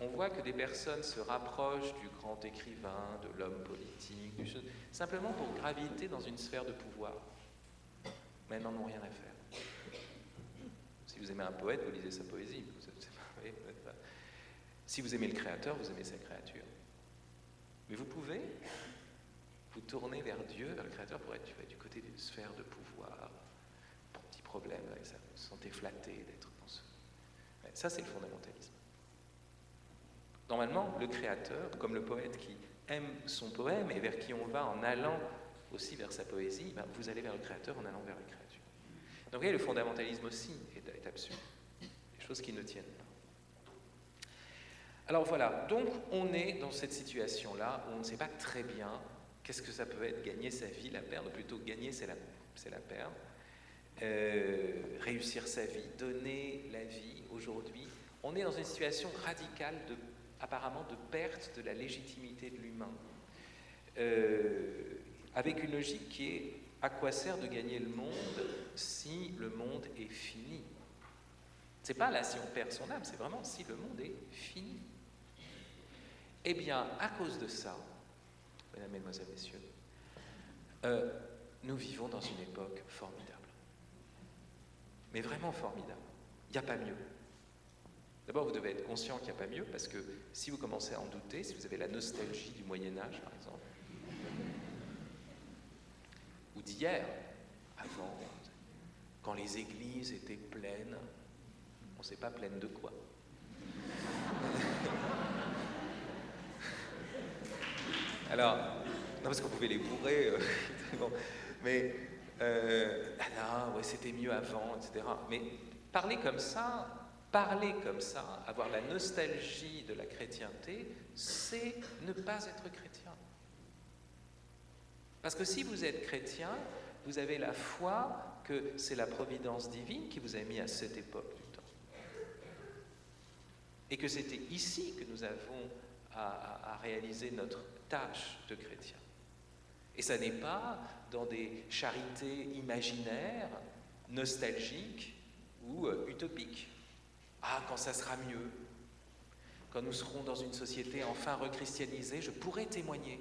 On voit que des personnes se rapprochent du grand écrivain, de l'homme politique, simplement pour graviter dans une sphère de pouvoir. Mais elles n'en ont rien à faire. Si vous aimez un poète, vous lisez sa poésie. Si vous aimez le créateur, vous aimez sa créature. Mais vous pouvez vous tourner vers Dieu, vers le créateur, pour être du côté d'une sphère de pouvoir, pour petit problème, et ça, vous vous sentez flatté d'être dans ce... Ça, c'est le fondamentalisme. Normalement, le créateur, comme le poète qui aime son poème et vers qui on va en allant aussi vers sa poésie, ben, vous allez vers le créateur en allant vers la créature. Donc vous voyez, le fondamentalisme aussi est absurde. Des choses qui ne tiennent pas. Alors voilà, donc on est dans cette situation-là où on ne sait pas très bien qu'est-ce que ça peut être gagner sa vie, la perdre, plutôt gagner c'est la perdre, réussir sa vie, donner la vie aujourd'hui. On est dans une situation radicale apparemment de perte de la légitimité de l'humain, avec une logique qui est à quoi sert de gagner le monde si le monde est fini. C'est pas là si on perd son âme, c'est vraiment si le monde est fini. Eh bien, à cause de ça, mesdames, mesdemoiselles, messieurs, nous vivons dans une époque formidable. Mais vraiment formidable. Il n'y a pas mieux. D'abord, vous devez être conscient qu'il n'y a pas mieux, parce que si vous commencez à en douter, si vous avez la nostalgie du Moyen-Âge, par exemple, ou d'hier, avant, quand les églises étaient pleines, on ne sait pas pleines de quoi. Alors, non, parce qu'on pouvait les bourrer, bon, mais ouais, c'était mieux avant, etc. Mais parler comme ça, avoir la nostalgie de la chrétienté, c'est ne pas être chrétien. Parce que si vous êtes chrétien, vous avez la foi que c'est la providence divine qui vous a mis à cette époque du temps. Et que c'était ici que nous avons à réaliser notre tâche de chrétien. Et ça n'est pas dans des charités imaginaires, nostalgiques ou utopiques. Ah, quand ça sera mieux, quand nous serons dans une société enfin rechristianisée, je pourrai témoigner.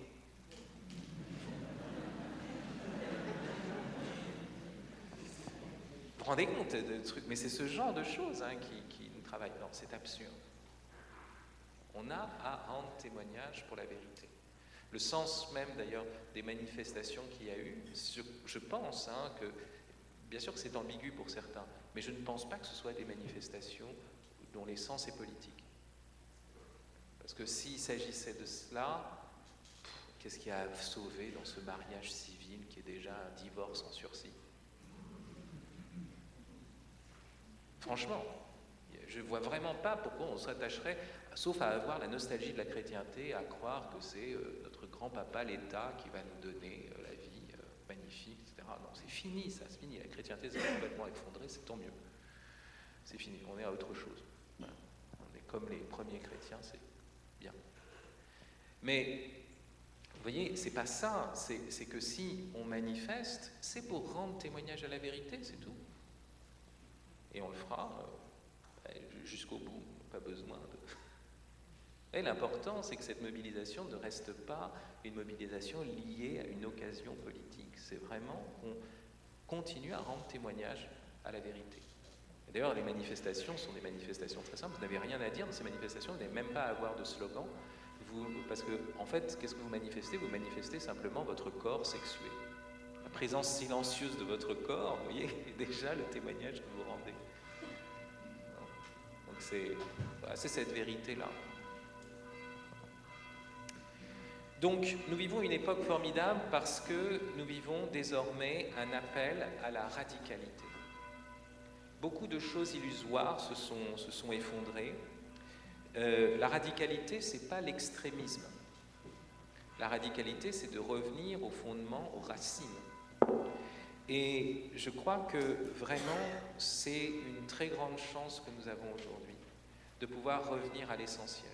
Vous vous rendez compte de trucs, mais c'est ce genre de choses qui nous travaillent. Non, c'est absurde. On a à rendre témoignage pour la vérité. Le sens même d'ailleurs des manifestations qu'il y a eu, je pense que, bien sûr que c'est ambigu pour certains, mais je ne pense pas que ce soit des manifestations dont l'essence est politique. Parce que s'il s'agissait de cela, qu'est-ce qui a sauvé dans ce mariage civil qui est déjà un divorce en sursis? Franchement, je ne vois vraiment pas pourquoi on s'attacherait, sauf à avoir la nostalgie de la chrétienté, à croire que c'est notre grand-papa, l'État, qui va nous donner la vie magnifique, etc. Non, c'est fini, ça, c'est fini. La chrétienté s'est complètement effondrée, c'est tant mieux. C'est fini, on est à autre chose. Voilà. On est comme les premiers chrétiens, c'est bien. Mais, vous voyez, c'est pas ça, c'est que si on manifeste, c'est pour rendre témoignage à la vérité, c'est tout. Et on le fera jusqu'au bout, pas besoin de... Et l'important, c'est que cette mobilisation ne reste pas une mobilisation liée à une occasion politique. C'est vraiment qu'on continue à rendre témoignage à la vérité. Et d'ailleurs, les manifestations sont des manifestations très simples. Vous n'avez rien à dire dans ces manifestations, vous n'avez même pas à avoir de slogan. Parce que, en fait, qu'est-ce que vous manifestez? Vous manifestez simplement votre corps sexué. La présence silencieuse de votre corps, vous voyez, est déjà le témoignage que vous rendez. Donc c'est cette vérité-là. Donc, nous vivons une époque formidable parce que nous vivons désormais un appel à la radicalité. Beaucoup de choses illusoires se sont effondrées. La radicalité, ce n'est pas l'extrémisme. La radicalité, c'est de revenir au fondement, aux racines. Et je crois que vraiment, c'est une très grande chance que nous avons aujourd'hui, de pouvoir revenir à l'essentiel.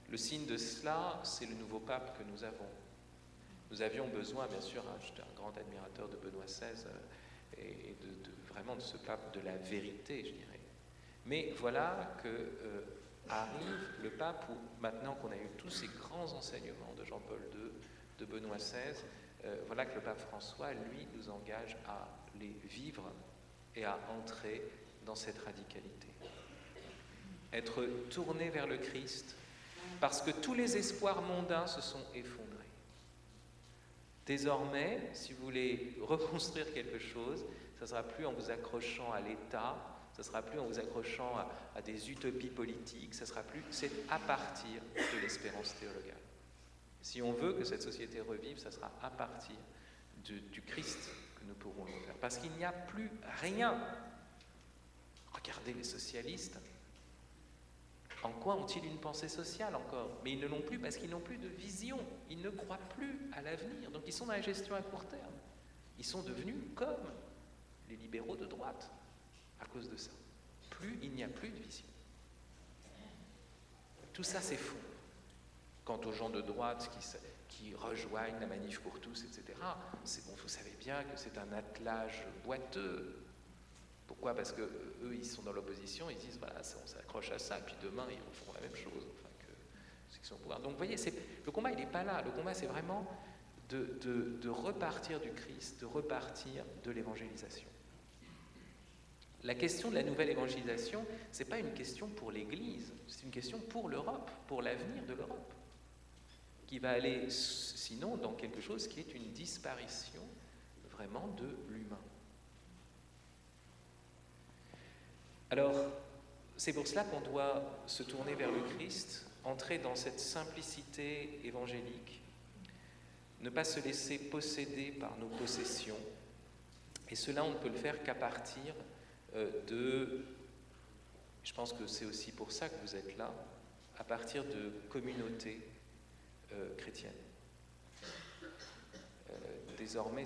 Le signe de cela, c'est le nouveau pape que nous avons. Nous avions besoin, bien sûr, j'étais un grand admirateur de Benoît XVI et vraiment de ce pape de la vérité, je dirais. Mais voilà que arrive le pape où, maintenant qu'on a eu tous ces grands enseignements de Jean-Paul II, de Benoît XVI, voilà que le pape François, lui, nous engage à les vivre et à entrer dans cette radicalité. Être tourné vers le Christ, parce que tous les espoirs mondains se sont effondrés. Désormais, si vous voulez reconstruire quelque chose, ça ne sera plus en vous accrochant à l'État, ça ne sera plus en vous accrochant à des utopies politiques, c'est à partir de l'espérance théologale. Si on veut que cette société revive, ça sera à partir du Christ que nous pourrons le faire. Parce qu'il n'y a plus rien. Regardez les socialistes. En quoi ont-ils une pensée sociale encore? Mais ils ne l'ont plus parce qu'ils n'ont plus de vision. Ils ne croient plus à l'avenir. Donc ils sont dans la gestion à court terme. Ils sont devenus comme les libéraux de droite à cause de ça. Il n'y a plus de vision. Tout ça s'effondre. Quant aux gens de droite qui rejoignent la manif pour tous, etc., c'est bon, vous savez bien que c'est un attelage boiteux. Pourquoi? Parce que eux, ils sont dans l'opposition, ils disent voilà, on s'accroche à ça, et puis demain ils feront la même chose. Enfin, ceux qui sont au pouvoir. Donc, vous voyez, le combat, il n'est pas là. Le combat, c'est vraiment de repartir du Christ, de repartir de l'évangélisation. La question de la nouvelle évangélisation, ce n'est pas une question pour l'Église, c'est une question pour l'Europe, pour l'avenir de l'Europe, qui va aller sinon dans quelque chose qui est une disparition vraiment de l'humain. Alors, c'est pour cela qu'on doit se tourner vers le Christ, entrer dans cette simplicité évangélique, ne pas se laisser posséder par nos possessions, et cela, on ne peut le faire qu'à partir je pense que c'est aussi pour ça que vous êtes là, à partir de communautés chrétiennes. Désormais,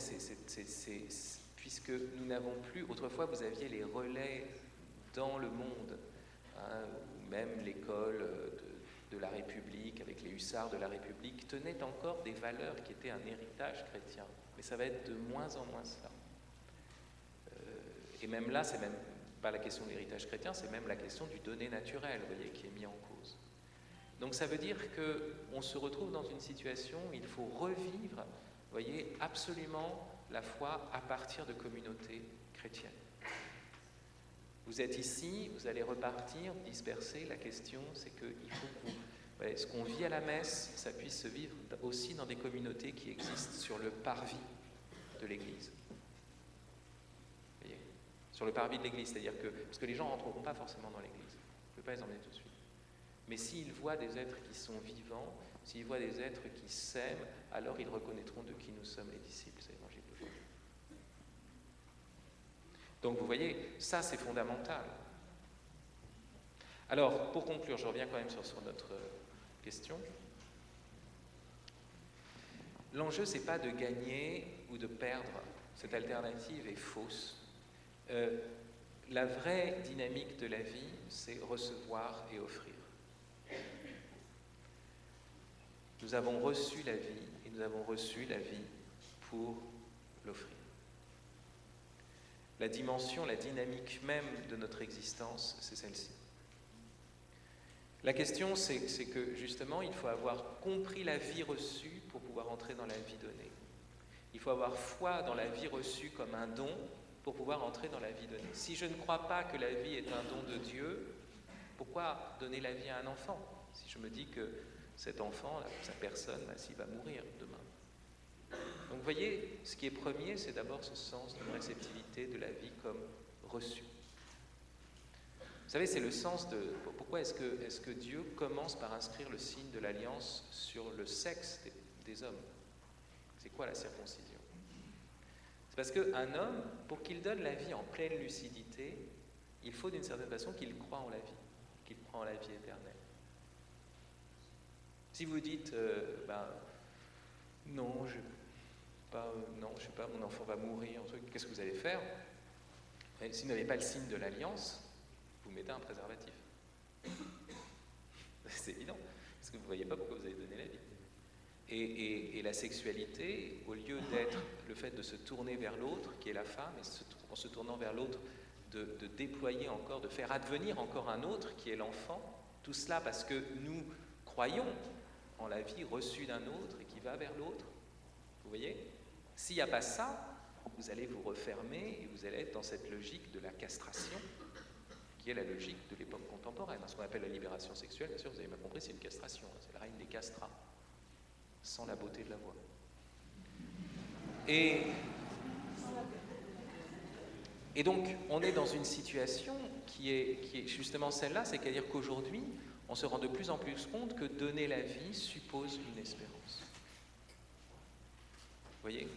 puisque nous n'avons plus, autrefois vous aviez les relais dans le monde, hein, même l'école de la République, avec les hussards de la République, tenait encore des valeurs qui étaient un héritage chrétien. Mais ça va être de moins en moins cela. Et même là, c'est même pas la question de l'héritage chrétien, c'est même la question du donné naturel, vous voyez, qui est mis en cause. Donc ça veut dire qu'on se retrouve dans une situation où il faut revivre, vous voyez, absolument la foi à partir de communautés chrétiennes. Vous êtes ici, vous allez repartir, disperser. La question, c'est qu'il faut que ce qu'on vit à la messe, ça puisse se vivre aussi dans des communautés qui existent sur le parvis de l'Église. Vous voyez ? Sur le parvis de l'Église, c'est-à-dire que, parce que les gens ne rentreront pas forcément dans l'Église, on ne peut pas les emmener tout de suite. Mais s'ils voient des êtres qui sont vivants, s'ils voient des êtres qui s'aiment, alors ils reconnaîtront de qui nous sommes les disciples, c'est l'évangile d'aujourd'hui. Donc vous voyez, ça c'est fondamental. Alors, pour conclure, je reviens quand même sur notre question. L'enjeu, c'est pas de gagner ou de perdre. Cette alternative est fausse. La vraie dynamique de la vie, c'est recevoir et offrir. Nous avons reçu la vie et nous avons reçu la vie pour l'offrir. La dimension, la dynamique même de notre existence, c'est celle-ci. La question, c'est que justement, il faut avoir compris la vie reçue pour pouvoir entrer dans la vie donnée. Il faut avoir foi dans la vie reçue comme un don pour pouvoir entrer dans la vie donnée. Si je ne crois pas que la vie est un don de Dieu, pourquoi donner la vie à un enfant? Si je me dis que cet enfant, sa personne, s'il va mourir demain. Donc vous voyez, ce qui est premier, c'est d'abord ce sens de réceptivité de la vie comme reçue. Vous savez, c'est le sens de... Pourquoi est-ce que Dieu commence par inscrire le signe de l'alliance sur le sexe des hommes? C'est quoi la circoncision? C'est parce qu'un homme, pour qu'il donne la vie en pleine lucidité, il faut d'une certaine façon qu'il croie en la vie, qu'il croie en la vie éternelle. Si vous dites, non, je sais pas, mon enfant va mourir, qu'est-ce que vous allez faire? Et si vous n'avez pas le signe de l'alliance, vous mettez un préservatif. C'est évident, parce que vous ne voyez pas pourquoi vous avez donné la vie. Et la sexualité, au lieu d'être le fait de se tourner vers l'autre, qui est la femme, et en se tournant vers l'autre, de déployer encore, de faire advenir encore un autre, qui est l'enfant, tout cela parce que nous croyons en la vie reçue d'un autre et qui va vers l'autre. Vous voyez? S'il n'y a pas ça, vous allez vous refermer et vous allez être dans cette logique de la castration. qui est la logique de l'époque contemporaine. Ce qu'on appelle la libération sexuelle, bien sûr, vous avez bien compris, c'est une castration, c'est le règne des castrats, sans la beauté de la voix. Et donc, on est dans une situation qui est justement celle-là, c'est-à-dire qu'aujourd'hui, on se rend de plus en plus compte que donner la vie suppose une espérance. Vous voyez ?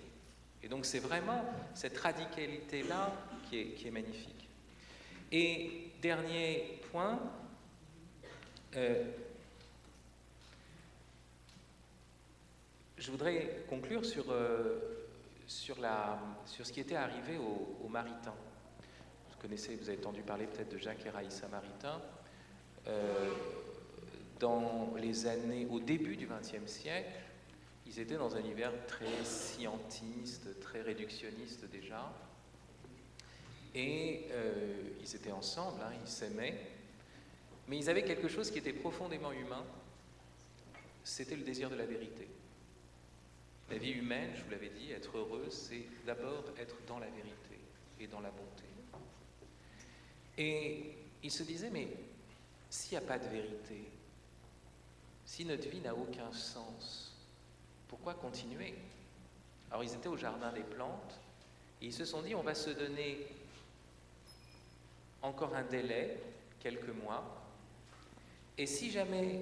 Et donc, c'est vraiment cette radicalité-là qui est magnifique. Et dernier point, je voudrais conclure sur ce qui était arrivé aux Maritains. Vous avez entendu parler peut-être de Jacques et Raïssa Maritain. Au début du XXe siècle, ils étaient dans un univers très scientiste, très réductionniste déjà. Et ils étaient ensemble, ils s'aimaient. Mais ils avaient quelque chose qui était profondément humain, c'était le désir de la vérité. La vie humaine, je vous l'avais dit, être heureux, c'est d'abord être dans la vérité et dans la bonté. Et ils se disaient, mais s'il n'y a pas de vérité, si notre vie n'a aucun sens, pourquoi continuer? Alors ils étaient au jardin des plantes, et ils se sont dit, on va se donner encore un délai, quelques mois, et si jamais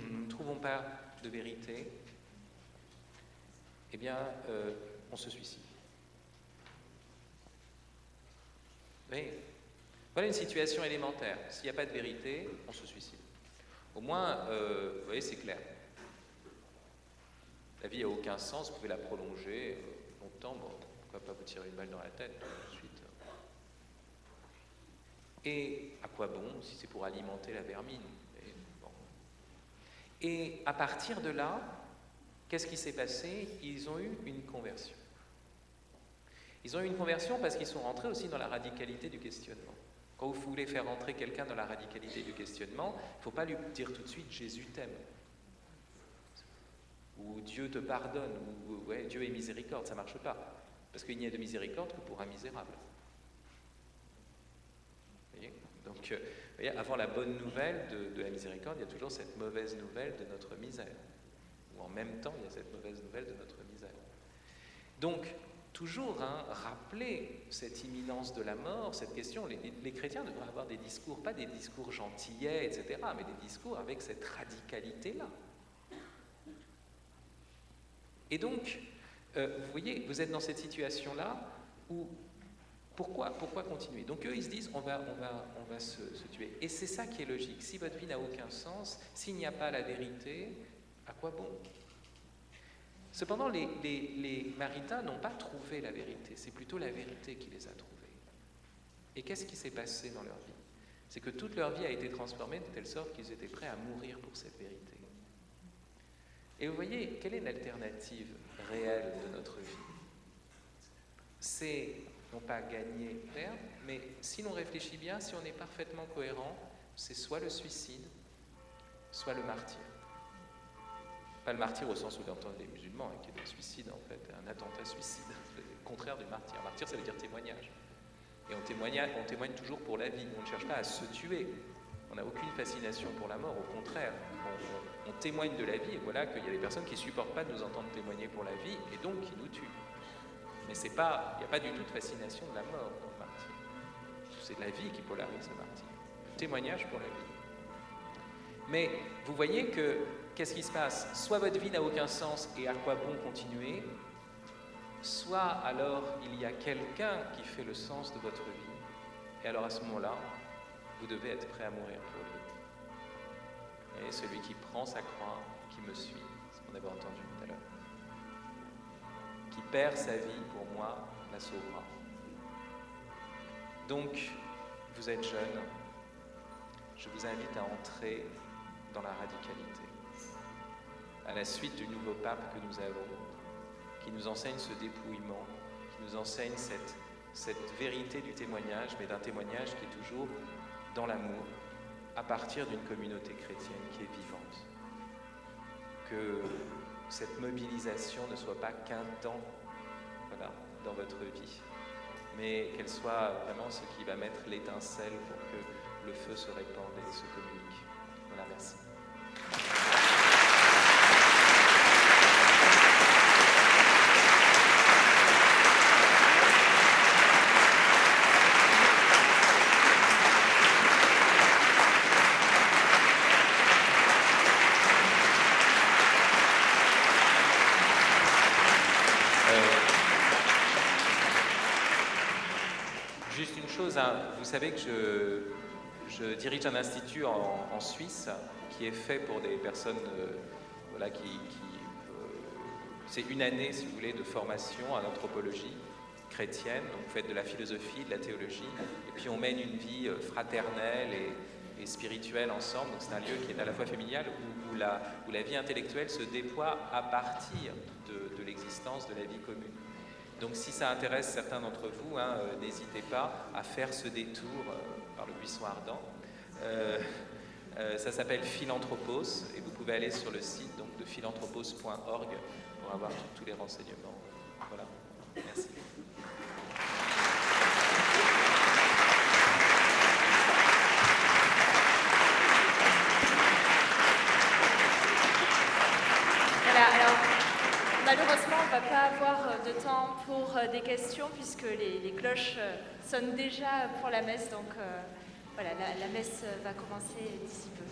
nous ne trouvons pas de vérité, eh bien, on se suicide. Oui. Voilà une situation élémentaire. S'il n'y a pas de vérité, on se suicide. Au moins, vous voyez, c'est clair. La vie n'a aucun sens, vous pouvez la prolonger longtemps, bon, pourquoi pas vous tirer une balle dans la tête tout de suite. Et à quoi bon, si c'est pour alimenter la vermine? Et à partir de là, qu'est-ce qui s'est passé? Ils ont eu une conversion. Ils ont eu une conversion parce qu'ils sont rentrés aussi dans la radicalité du questionnement. Quand vous voulez faire rentrer quelqu'un dans la radicalité du questionnement, il ne faut pas lui dire tout de suite « Jésus t'aime » ou « Dieu te pardonne » ou ouais, « Dieu est miséricorde », ça ne marche pas. Parce qu'il n'y a de miséricorde que pour un misérable. Vous voyez? Donc, vous voyez, avant la bonne nouvelle de la miséricorde, il y a toujours cette mauvaise nouvelle de notre misère. Ou en même temps, il y a cette mauvaise nouvelle de notre misère. Donc, toujours rappeler cette imminence de la mort, cette question. Les chrétiens devraient avoir des discours, pas des discours gentillets, etc., mais des discours avec cette radicalité-là. Et donc, vous voyez, vous êtes dans cette situation-là où pourquoi continuer? Donc eux, ils se disent, on va se tuer. Et c'est ça qui est logique. Si votre vie n'a aucun sens, s'il n'y a pas la vérité, à quoi bon? Cependant, les Maritains n'ont pas trouvé la vérité, c'est plutôt la vérité qui les a trouvés. Et qu'est-ce qui s'est passé dans leur vie? C'est que toute leur vie a été transformée de telle sorte qu'ils étaient prêts à mourir pour cette vérité. Et vous voyez, quelle est l'alternative réelle de notre vie? C'est non pas gagner, perdre, mais si l'on réfléchit bien, si on est parfaitement cohérent, c'est soit le suicide, soit le martyre. Pas le martyr au sens où l'entendent les musulmans, qui est un suicide en fait, un attentat suicide, c'est le contraire du martyr. Martyr, ça veut dire témoignage. Et on témoigne toujours pour la vie, on ne cherche pas à se tuer. On n'a aucune fascination pour la mort, au contraire. On témoigne de la vie, et voilà qu'il y a des personnes qui ne supportent pas de nous entendre témoigner pour la vie, et donc qui nous tuent. Mais il n'y a pas du tout de fascination de la mort dans le martyr. C'est la vie qui polarise le martyr. Le témoignage pour la vie. Mais vous voyez que, qu'est-ce qui se passe? Soit votre vie n'a aucun sens et à quoi bon continuer, soit alors il y a quelqu'un qui fait le sens de votre vie. Et alors à ce moment-là, vous devez être prêt à mourir pour lui. Et celui qui prend sa croix, qui me suit, c'est ce qu'on avait entendu tout à l'heure, qui perd sa vie pour moi, la sauvera. Donc, vous êtes jeune, je vous invite à entrer dans la radicalité. À la suite du nouveau pape que nous avons, qui nous enseigne ce dépouillement, qui nous enseigne cette vérité du témoignage, mais d'un témoignage qui est toujours dans l'amour, à partir d'une communauté chrétienne qui est vivante. Que cette mobilisation ne soit pas qu'un temps, voilà, dans votre vie, mais qu'elle soit vraiment ce qui va mettre l'étincelle pour que le feu se répande et se communique. Voilà, merci. Juste une chose, hein, vous savez que je dirige un institut en Suisse qui est fait pour des personnes voilà, c'est une année, si vous voulez, de formation en anthropologie chrétienne. Donc vous faites de la philosophie, de la théologie, et puis on mène une vie fraternelle et spirituelle ensemble. Donc c'est un lieu qui est à la fois familial, où la vie intellectuelle se déploie à partir de l'existence de la vie commune. Donc si ça intéresse certains d'entre vous, hein, n'hésitez pas à faire ce détour par le buisson ardent. Ça s'appelle Philanthropos et vous pouvez aller sur le site donc, de philanthropos.org pour avoir tous les renseignements. Voilà, merci. Voilà, alors malheureusement on ne va pas avoir de temps pour des questions puisque les cloches sonnent déjà pour la messe, donc voilà, la messe va commencer d'ici peu.